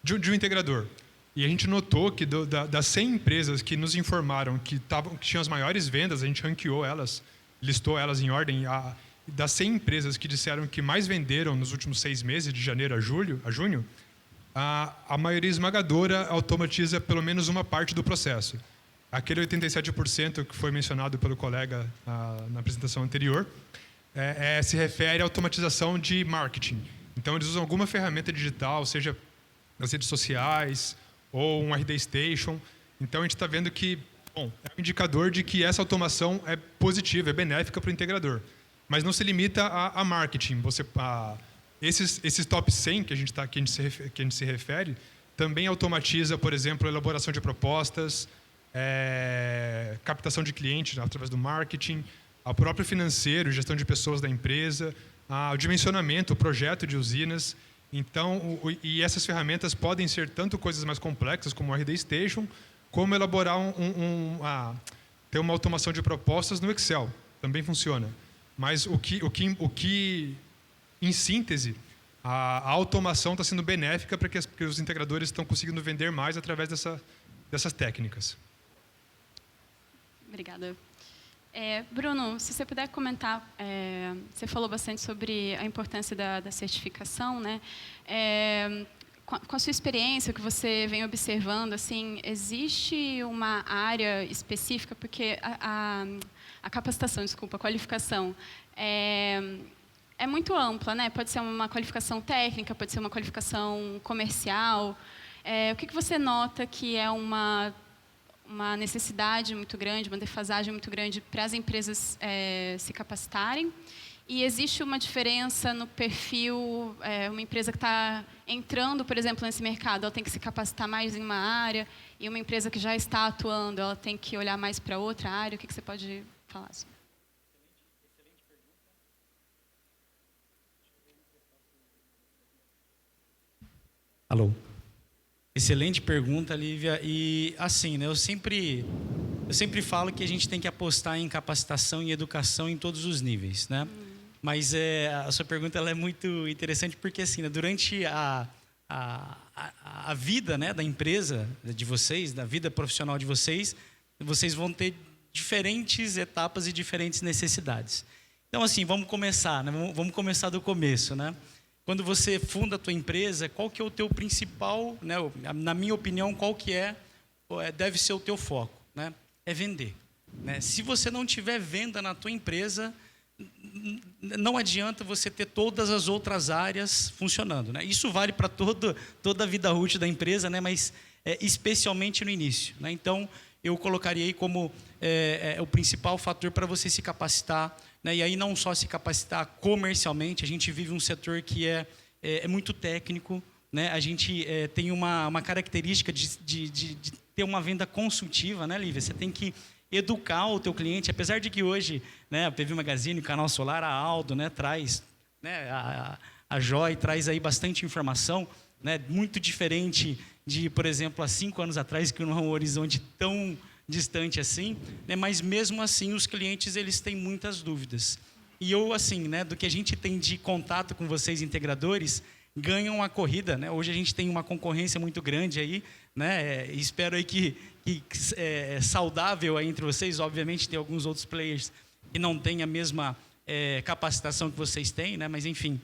de um integrador. E a gente notou que das 100 empresas que nos informaram que tinham as maiores vendas, a gente ranqueou elas, listou elas em ordem. Das 100 empresas que disseram que mais venderam nos últimos 6 meses, de janeiro a junho, a maioria esmagadora automatiza pelo menos uma parte do processo. Aquele 87% que foi mencionado pelo colega na apresentação anterior se refere à automatização de marketing. Então, eles usam alguma ferramenta digital, seja nas redes sociais ou um RD Station. Então, a gente está vendo que é um indicador de que essa automação é positiva, é benéfica para o integrador. Mas não se limita a marketing. Esses top 100 que a gente se refere também automatiza, por exemplo, a elaboração de propostas, captação de clientes através do marketing, o próprio financeiro, gestão de pessoas da empresa, o dimensionamento, o projeto de usinas. Então, e essas ferramentas podem ser tanto coisas mais complexas, como o RD Station, como elaborar ter uma automação de propostas no Excel. Também funciona. Mas em síntese, a automação está sendo benéfica para que os integradores estão conseguindo vender mais através dessas técnicas. Obrigada. Bruno, se você puder comentar, você falou bastante sobre a importância da certificação, né? Com a sua experiência, o que você vem observando, assim, existe uma área específica, porque a capacitação, a qualificação é muito ampla, né? Pode ser uma qualificação técnica, pode ser uma qualificação comercial. O que você nota que é uma necessidade muito grande, uma defasagem muito grande para as empresas se capacitarem? E existe uma diferença no perfil, uma empresa que está entrando, por exemplo, nesse mercado, ela tem que se capacitar mais em uma área, e uma empresa que já está atuando, ela tem que olhar mais para outra área? O que você pode falar sobre? Alô. Excelente pergunta, Lívia. E assim, né, eu sempre falo que a gente tem que apostar em capacitação e educação em todos os níveis, né? Mas a sua pergunta ela é muito interessante porque assim, né, durante a vida, né, da empresa de vocês, da vida profissional de vocês vão ter diferentes etapas e diferentes necessidades. Então assim, vamos começar, né? Vamos começar do começo, né? Quando você funda a tua empresa, qual que é o teu principal, né? Na minha opinião, qual que deve ser o teu foco, né? É vender, né? Se você não tiver venda na tua empresa, não adianta você ter todas as outras áreas funcionando, né? Isso vale para toda a vida útil da empresa, né? Mas especialmente no início, né? Então, eu colocaria aí como o principal fator para você se capacitar, né? E aí não só se capacitar comercialmente, a gente vive um setor que é muito técnico, né? A gente tem uma característica de ter uma venda consultiva, né, Lívia? Você tem que educar o teu cliente, apesar de que hoje, né, a PV Magazine, o Canal Solar, a Aldo, né, traz, né, a Joy traz aí bastante informação, né, muito diferente de, por exemplo, há 5 anos atrás, que não é um horizonte tão distante assim, né, mas mesmo assim os clientes eles têm muitas dúvidas. E eu, assim, né, do que a gente tem de contato com vocês integradores, ganham a corrida, né? Hoje a gente tem uma concorrência muito grande aí, né? Espero aí que é saudável aí entre vocês. Obviamente tem alguns outros players que não têm a mesma capacitação que vocês têm, né? Mas enfim.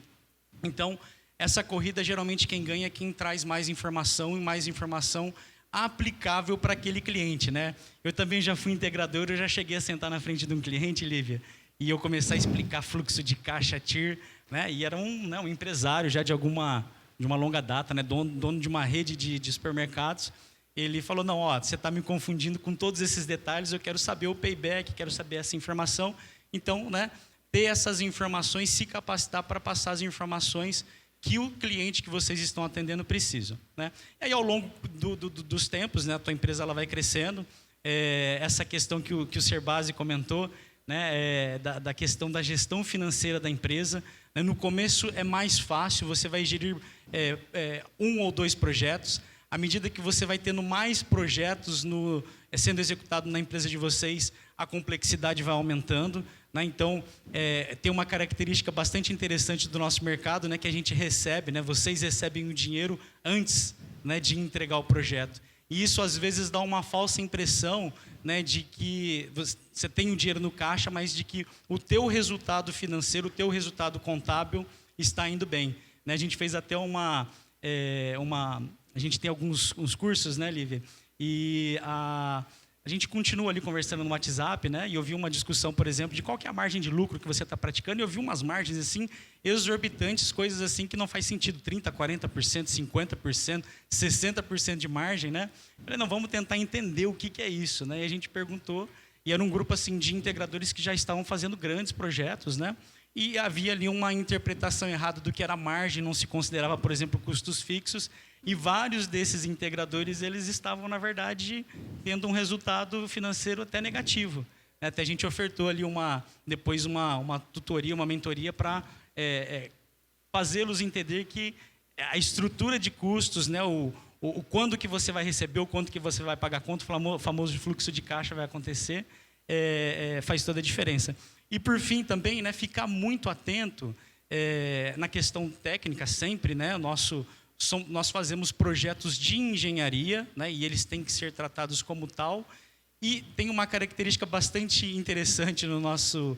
Então, essa corrida geralmente quem ganha é quem traz mais informação e mais informação aplicável para aquele cliente, né? Eu também já fui integrador, eu já cheguei a sentar na frente de um cliente, Lívia, e eu comecei a explicar fluxo de caixa, TIR, né? E era um empresário já de uma longa data, né? Dono de uma rede de supermercados. Ele falou, não, você está me confundindo com todos esses detalhes, eu quero saber o payback, quero saber essa informação. Então, né, ter essas informações, se capacitar para passar as informações que o cliente que vocês estão atendendo precisa, né? E aí, ao longo dos tempos, né, a tua empresa ela vai crescendo. Essa questão que o Serbasi comentou, né, da questão da gestão financeira da empresa, né? No começo é mais fácil, você vai gerir 1 ou 2 projetos. À medida que você vai tendo mais projetos sendo executado na empresa de vocês, a complexidade vai aumentando, né? Então, tem uma característica bastante interessante do nosso mercado, né, que a gente recebe, né, vocês recebem o dinheiro antes, né, de entregar o projeto. E isso, às vezes, dá uma falsa impressão, né, de que você tem o dinheiro no caixa, mas de que o teu resultado financeiro, o teu resultado contábil está indo bem, né? A gente fez até a gente tem uns cursos, né, Lívia? E a gente continua ali conversando no WhatsApp, né? E eu vi uma discussão, por exemplo, de qual que é a margem de lucro que você está praticando. E eu vi umas margens assim exorbitantes, coisas assim que não faz sentido, 30%, 40%, 50%, 60% de margem, né? Eu falei, não, vamos tentar entender o que é isso, né? E a gente perguntou, e era um grupo assim de integradores que já estavam fazendo grandes projetos, né? E havia ali uma interpretação errada do que era margem, não se considerava, por exemplo, custos fixos. E vários desses integradores, eles estavam, na verdade, tendo um resultado financeiro até negativo. Até a gente ofertou ali depois uma tutoria, uma mentoria para fazê-los entender que a estrutura de custos, né, o quando que você vai receber, o quanto que você vai pagar, quanto o famoso fluxo de caixa vai acontecer, faz toda a diferença. E, por fim, também, né, ficar muito atento na questão técnica sempre, né, nós fazemos projetos de engenharia, né, e eles têm que ser tratados como tal. E tem uma característica bastante interessante no nosso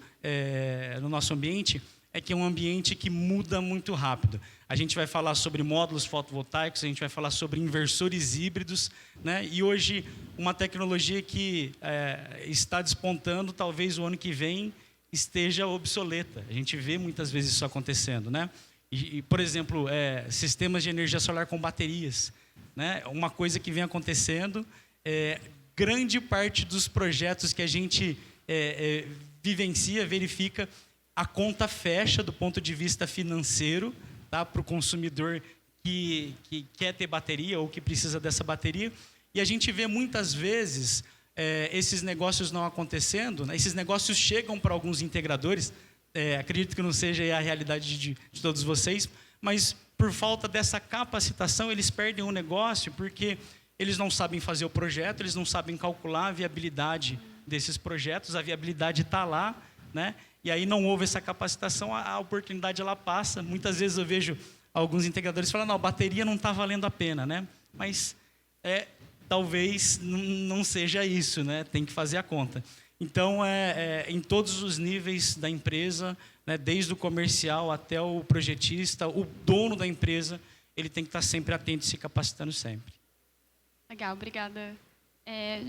ambiente, é que é um ambiente que muda muito rápido. A gente vai falar sobre módulos fotovoltaicos, a gente vai falar sobre inversores híbridos, né, e hoje uma tecnologia que está despontando, talvez o ano que vem esteja obsoleta. A gente vê muitas vezes isso acontecendo, né? E, por exemplo, sistemas de energia solar com baterias, né? Uma coisa que vem acontecendo, grande parte dos projetos que a gente vivencia, verifica, a conta fecha do ponto de vista financeiro, tá? Para o consumidor que quer ter bateria ou que precisa dessa bateria. E a gente vê muitas vezes esses negócios não acontecendo, né? Esses negócios chegam para alguns integradores. Acredito que não seja a realidade de todos vocês, mas por falta dessa capacitação, eles perdem o negócio porque eles não sabem fazer o projeto, eles não sabem calcular a viabilidade desses projetos, a viabilidade está lá, né? E aí não houve essa capacitação, a oportunidade ela passa. Muitas vezes eu vejo alguns integradores falando, não, a bateria não está valendo a pena, né? Mas talvez não seja isso, né? Tem que fazer a conta. Então, em todos os níveis da empresa, né, desde o comercial até o projetista, o dono da empresa, ele tem que estar sempre atento e se capacitando sempre. Legal, obrigada.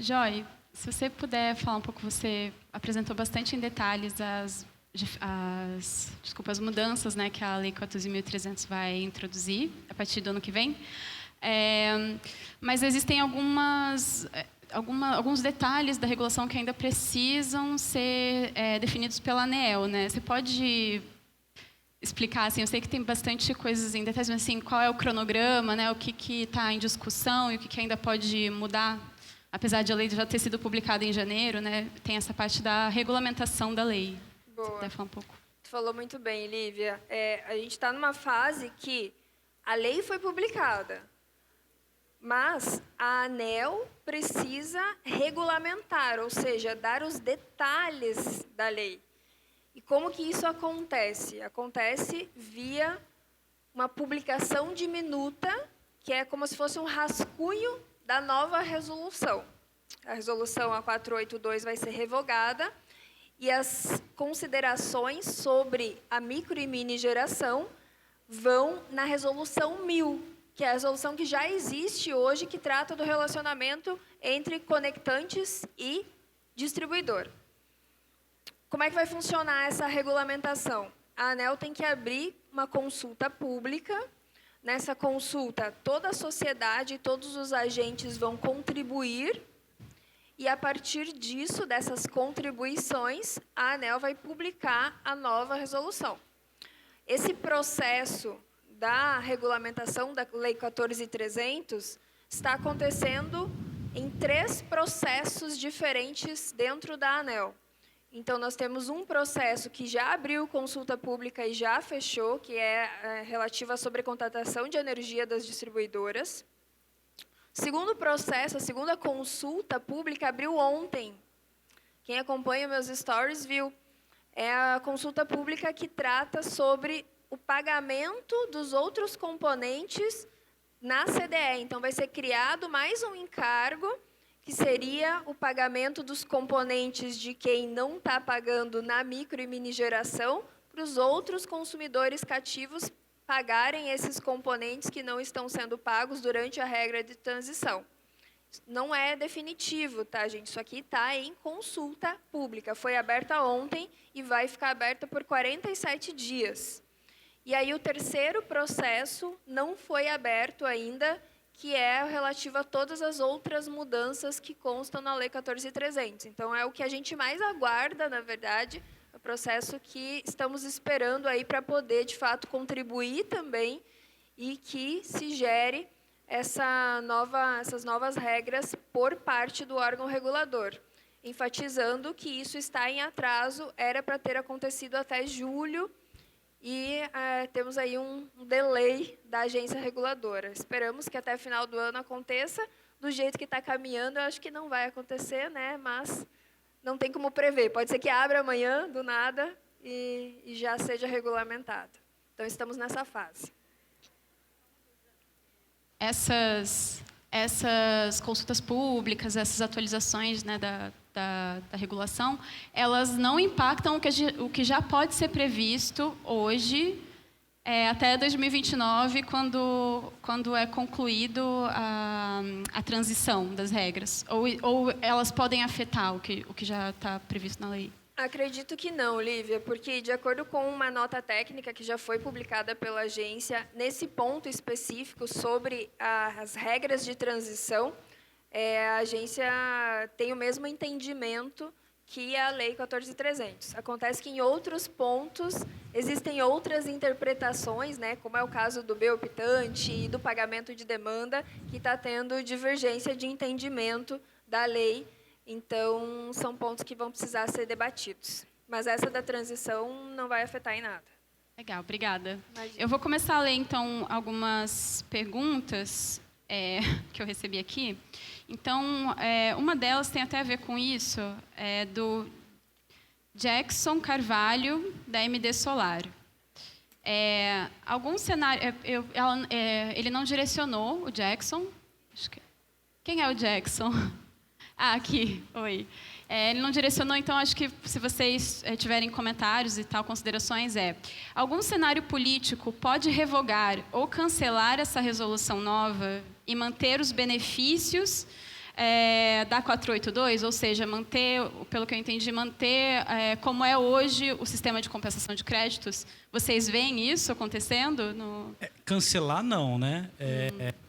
Joy, se você puder falar um pouco, você apresentou bastante em detalhes as mudanças, né, que a Lei 14.300 vai introduzir a partir do ano que vem. Mas existem alguns detalhes da regulação que ainda precisam ser definidos pela ANEEL, né? Você pode explicar, assim, eu sei que tem bastante coisas em detalhes, mas assim, qual é o cronograma, né? O que está em discussão e o que ainda pode mudar? Apesar de a lei já ter sido publicada em janeiro, né? Tem essa parte da regulamentação da lei. Boa. Você puder falar um pouco. Tu falou muito bem, Lívia. A gente está numa fase que a lei foi publicada, mas a ANEEL precisa regulamentar, ou seja, dar os detalhes da lei. E como que isso acontece? Acontece via uma publicação de minuta, que é como se fosse um rascunho da nova resolução. A resolução A 482 vai ser revogada e as considerações sobre a micro e mini geração vão na resolução 1000, que é a resolução que já existe hoje, que trata do relacionamento entre conectantes e distribuidor. Como é que vai funcionar essa regulamentação? A ANEEL tem que abrir uma consulta pública. Nessa consulta, toda a sociedade e todos os agentes vão contribuir e, a partir disso, dessas contribuições, a ANEEL vai publicar a nova resolução. Esse processo da regulamentação da Lei 14.300 está acontecendo em 3 processos diferentes dentro da ANEEL. Então, nós temos um processo que já abriu consulta pública e já fechou, que é relativo à sobrecontratação de energia das distribuidoras. Segundo processo, a segunda consulta pública abriu ontem. Quem acompanha meus stories viu. É a consulta pública que trata sobre o pagamento dos outros componentes na CDE. Então, vai ser criado mais um encargo, que seria o pagamento dos componentes de quem não está pagando na micro e mini geração, para os outros consumidores cativos pagarem esses componentes que não estão sendo pagos durante a regra de transição. Não é definitivo, tá, gente? Isso aqui está em consulta pública. Foi aberta ontem e vai ficar aberta por 47 dias. E aí o terceiro processo não foi aberto ainda, que é relativo a todas as outras mudanças que constam na Lei 14.300. Então, é o que a gente mais aguarda, na verdade, o processo que estamos esperando aí para poder, de fato, contribuir também e que se gere essas novas regras por parte do órgão regulador, enfatizando que isso está em atraso, era para ter acontecido até julho, e temos aí um delay da agência reguladora. Esperamos que até o final do ano aconteça. Do jeito que está caminhando, eu acho que não vai acontecer, né? Mas não tem como prever. Pode ser que abra amanhã, do nada, e já seja regulamentado. Então, estamos nessa fase. Essas consultas públicas, essas atualizações, né, da regulação, elas não impactam o que já pode ser previsto hoje, até 2029, quando é concluído a transição das regras. Ou elas podem afetar o que já está previsto na lei? Acredito que não, Lívia, porque, de acordo com uma nota técnica que já foi publicada pela agência, nesse ponto específico sobre as regras de transição, a agência tem o mesmo entendimento que a Lei 14.300. Acontece que, em outros pontos, existem outras interpretações, né, como é o caso do biooptante e do pagamento de demanda, que está tendo divergência de entendimento da lei. Então, são pontos que vão precisar ser debatidos. Mas essa da transição não vai afetar em nada. Legal, obrigada. Imagina. Eu vou começar a ler, então, algumas perguntas que eu recebi aqui. Então, uma delas tem até a ver com isso, do Jackson Carvalho, da MD Solar. Algum cenário... ele não direcionou, o Jackson. Quem é o Jackson? Aqui. Oi. Ele não direcionou, então acho que se vocês tiverem comentários e tal, considerações, algum cenário político pode revogar ou cancelar essa resolução nova e manter os benefícios da 482, ou seja, manter, pelo que eu entendi, manter como é hoje o sistema de compensação de créditos? Vocês veem isso acontecendo? Cancelar não, né?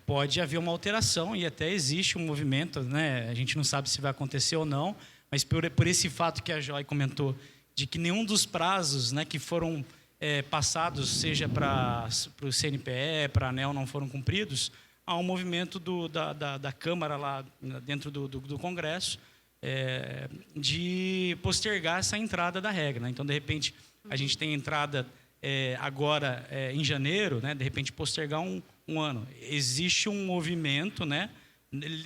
Pode haver uma alteração e até existe um movimento, né? A gente não sabe se vai acontecer ou não, mas por esse fato que a Joy comentou, de que nenhum dos prazos, né, que foram passados, seja para o CNPE, para a ANEEL, não foram cumpridos, há um movimento da Câmara lá dentro do Congresso de postergar essa entrada da regra, né? Então, de repente, a gente tem entrada agora em janeiro, né? De repente postergar um ano. Existe um movimento, né,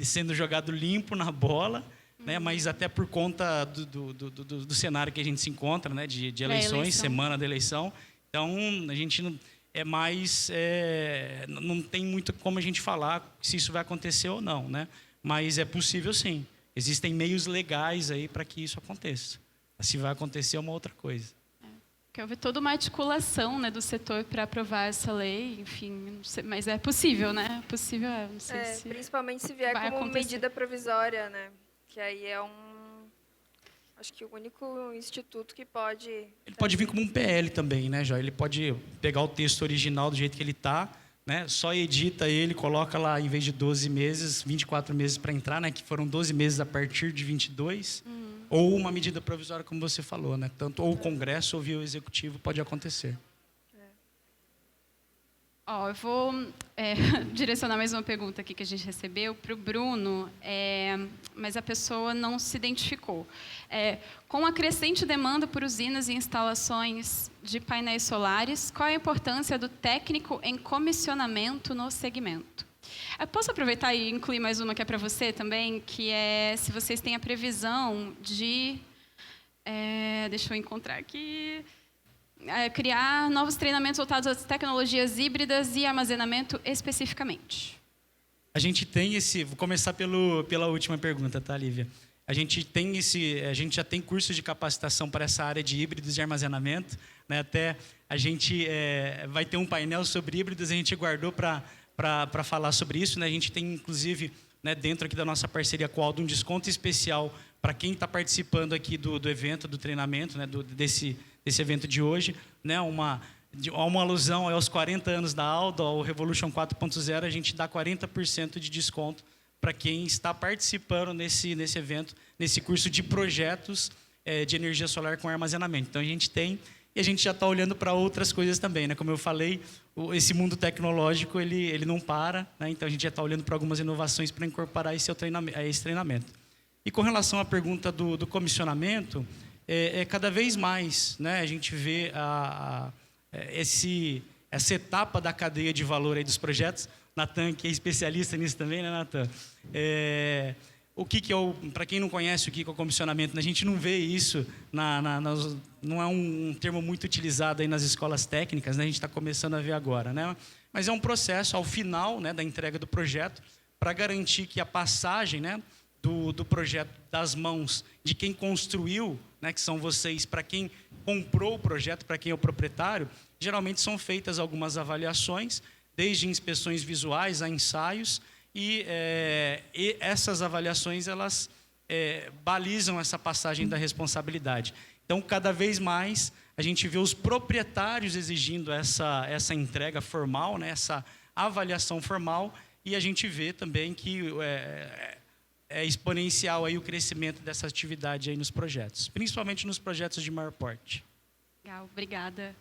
sendo jogado limpo na bola, né, mas até por conta do cenário que a gente se encontra, né, de eleições, semana da eleição. Então, a gente não, não tem muito como a gente falar se isso vai acontecer ou não, né? Mas é possível sim. Existem meios legais aí para que isso aconteça. Se vai acontecer é uma outra coisa. Porque houve toda uma articulação, né, do setor para aprovar essa lei, enfim, não sei, mas é possível, né? Possível, não sei se principalmente se vier vai como acontecer. medida provisória, né? Que aí é acho que o único instituto que pode... Ele pode vir como um PL também, né, Jó? Ele pode pegar o texto original do jeito que ele está, né? Só edita ele, coloca lá, em vez de 12 meses, 24 meses para entrar, né? Que foram 12 meses a partir de 22. Ou uma medida provisória, como você falou, né? Tanto ou o Congresso ou via o Executivo pode acontecer. Eu vou direcionar mais uma pergunta aqui que a gente recebeu para o Bruno, mas a pessoa não se identificou. Com a crescente demanda por usinas e instalações de painéis solares, qual a importância do técnico em comissionamento no segmento? Eu posso aproveitar e incluir mais uma que é para você também, que é se vocês têm a previsão de... deixa eu encontrar aqui... criar novos treinamentos voltados às tecnologias híbridas e armazenamento especificamente. A gente tem vou começar pela última pergunta, tá, Lívia? A gente já tem cursos de capacitação para essa área de híbridos de armazenamento, né? Até a gente vai ter um painel sobre híbridos, a gente guardou para falar sobre isso, né? A gente tem, inclusive, né, dentro aqui da nossa parceria com a Aldo, um desconto especial para quem está participando aqui do evento, do treinamento, né, desse evento de hoje, né, uma alusão aos 40 anos da Aldo, ao Revolution 4.0, a gente dá 40% de desconto para quem está participando nesse evento, nesse curso de projetos de energia solar com armazenamento. Então, a gente tem, e a gente já está olhando para outras coisas também, né? Como eu falei, esse mundo tecnológico, ele não para, né? Então, a gente já está olhando para algumas inovações para incorporar esse treinamento. E com relação à pergunta do comissionamento, cada vez mais, né, a gente vê essa etapa da cadeia de valor aí dos projetos. Natan, que é especialista nisso também, né, Natan? O que é para quem não conhece o que é o comissionamento, né, a gente não vê isso, não é um termo muito utilizado aí nas escolas técnicas, né, a gente está começando a ver agora, né? Mas é um processo ao final, né, da entrega do projeto para garantir que a passagem, né, do projeto das mãos de quem construiu, né, que são vocês, para quem comprou o projeto, para quem é o proprietário, geralmente são feitas algumas avaliações, desde inspeções visuais a ensaios, e essas avaliações elas balizam essa passagem da responsabilidade. Então, cada vez mais, a gente vê os proprietários exigindo essa entrega formal, né, essa avaliação formal, e a gente vê também que é exponencial aí o crescimento dessa atividade aí nos projetos, principalmente nos projetos de maior porte. Legal, obrigada.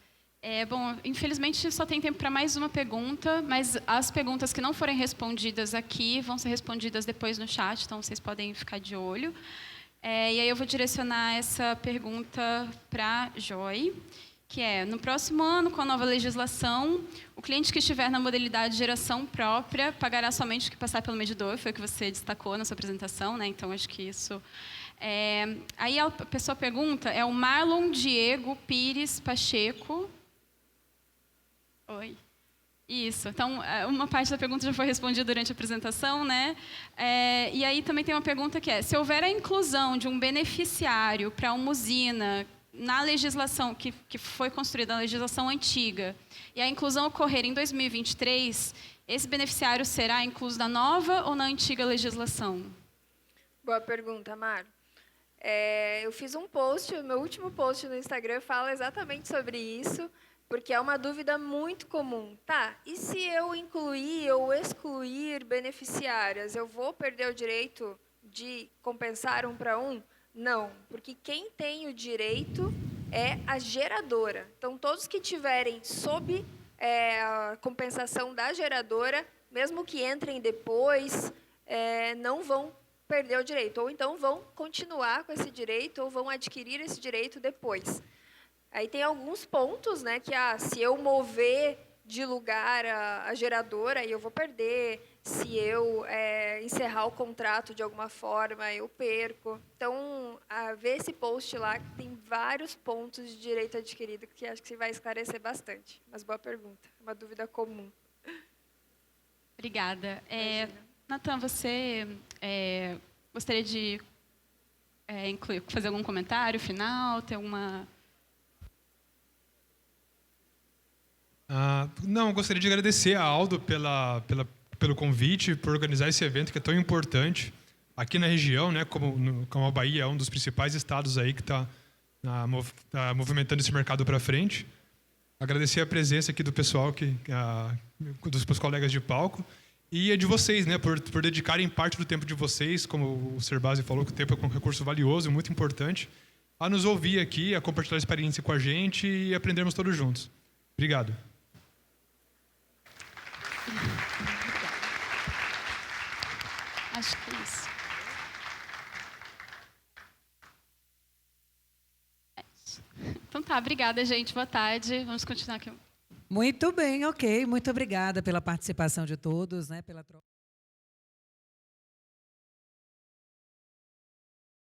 Bom, infelizmente só tem tempo para mais uma pergunta, mas as perguntas que não forem respondidas aqui vão ser respondidas depois no chat, então vocês podem ficar de olho. E aí eu vou direcionar essa pergunta para Joy, que no próximo ano, com a nova legislação, o cliente que estiver na modalidade de geração própria pagará somente o que passar pelo medidor, foi o que você destacou na sua apresentação, né? Então, acho que isso... Aí a pessoa pergunta, o Marlon Diego Pires Pacheco. Oi. Isso. Então, uma parte da pergunta já foi respondida durante a apresentação, né? E aí também tem uma pergunta que se houver a inclusão de um beneficiário para uma usina na legislação que foi construída na legislação antiga e a inclusão ocorrer em 2023, esse beneficiário será incluso na nova ou na antiga legislação? Boa pergunta, Mar. Eu fiz um post, o meu último post no Instagram fala exatamente sobre isso, porque é uma dúvida muito comum. Tá, e se eu incluir ou excluir beneficiárias, eu vou perder o direito de compensar um para um? Não, porque quem tem o direito é a geradora. Então, todos que tiverem sob a compensação da geradora, mesmo que entrem depois, não vão perder o direito. Ou então vão continuar com esse direito, ou vão adquirir esse direito depois. Aí tem alguns pontos, né, que se eu mover de lugar a geradora e eu vou perder. Se eu encerrar o contrato de alguma forma, eu perco. Então, ver esse post lá, que tem vários pontos de direito adquirido que acho que você vai esclarecer bastante. Mas boa pergunta, uma dúvida comum. Obrigada. Natan, você gostaria de fazer algum comentário final? Ter alguma... Não, gostaria de agradecer a Aldo pelo convite, por organizar esse evento que é tão importante aqui na região, né? Como a Bahia é um dos principais estados aí que está movimentando esse mercado para frente. Agradecer a presença aqui do pessoal, dos meus colegas de palco, e a de vocês, né? Por dedicarem parte do tempo de vocês, como o Serbasi falou, que o tempo é um recurso valioso, muito importante, a nos ouvir aqui, a compartilhar a experiência com a gente e aprendermos todos juntos. Obrigado. Acho que é isso. Então tá, obrigada, gente. Boa tarde. Vamos continuar aqui. Muito bem, ok. Muito obrigada pela participação de todos, né? Pela troca.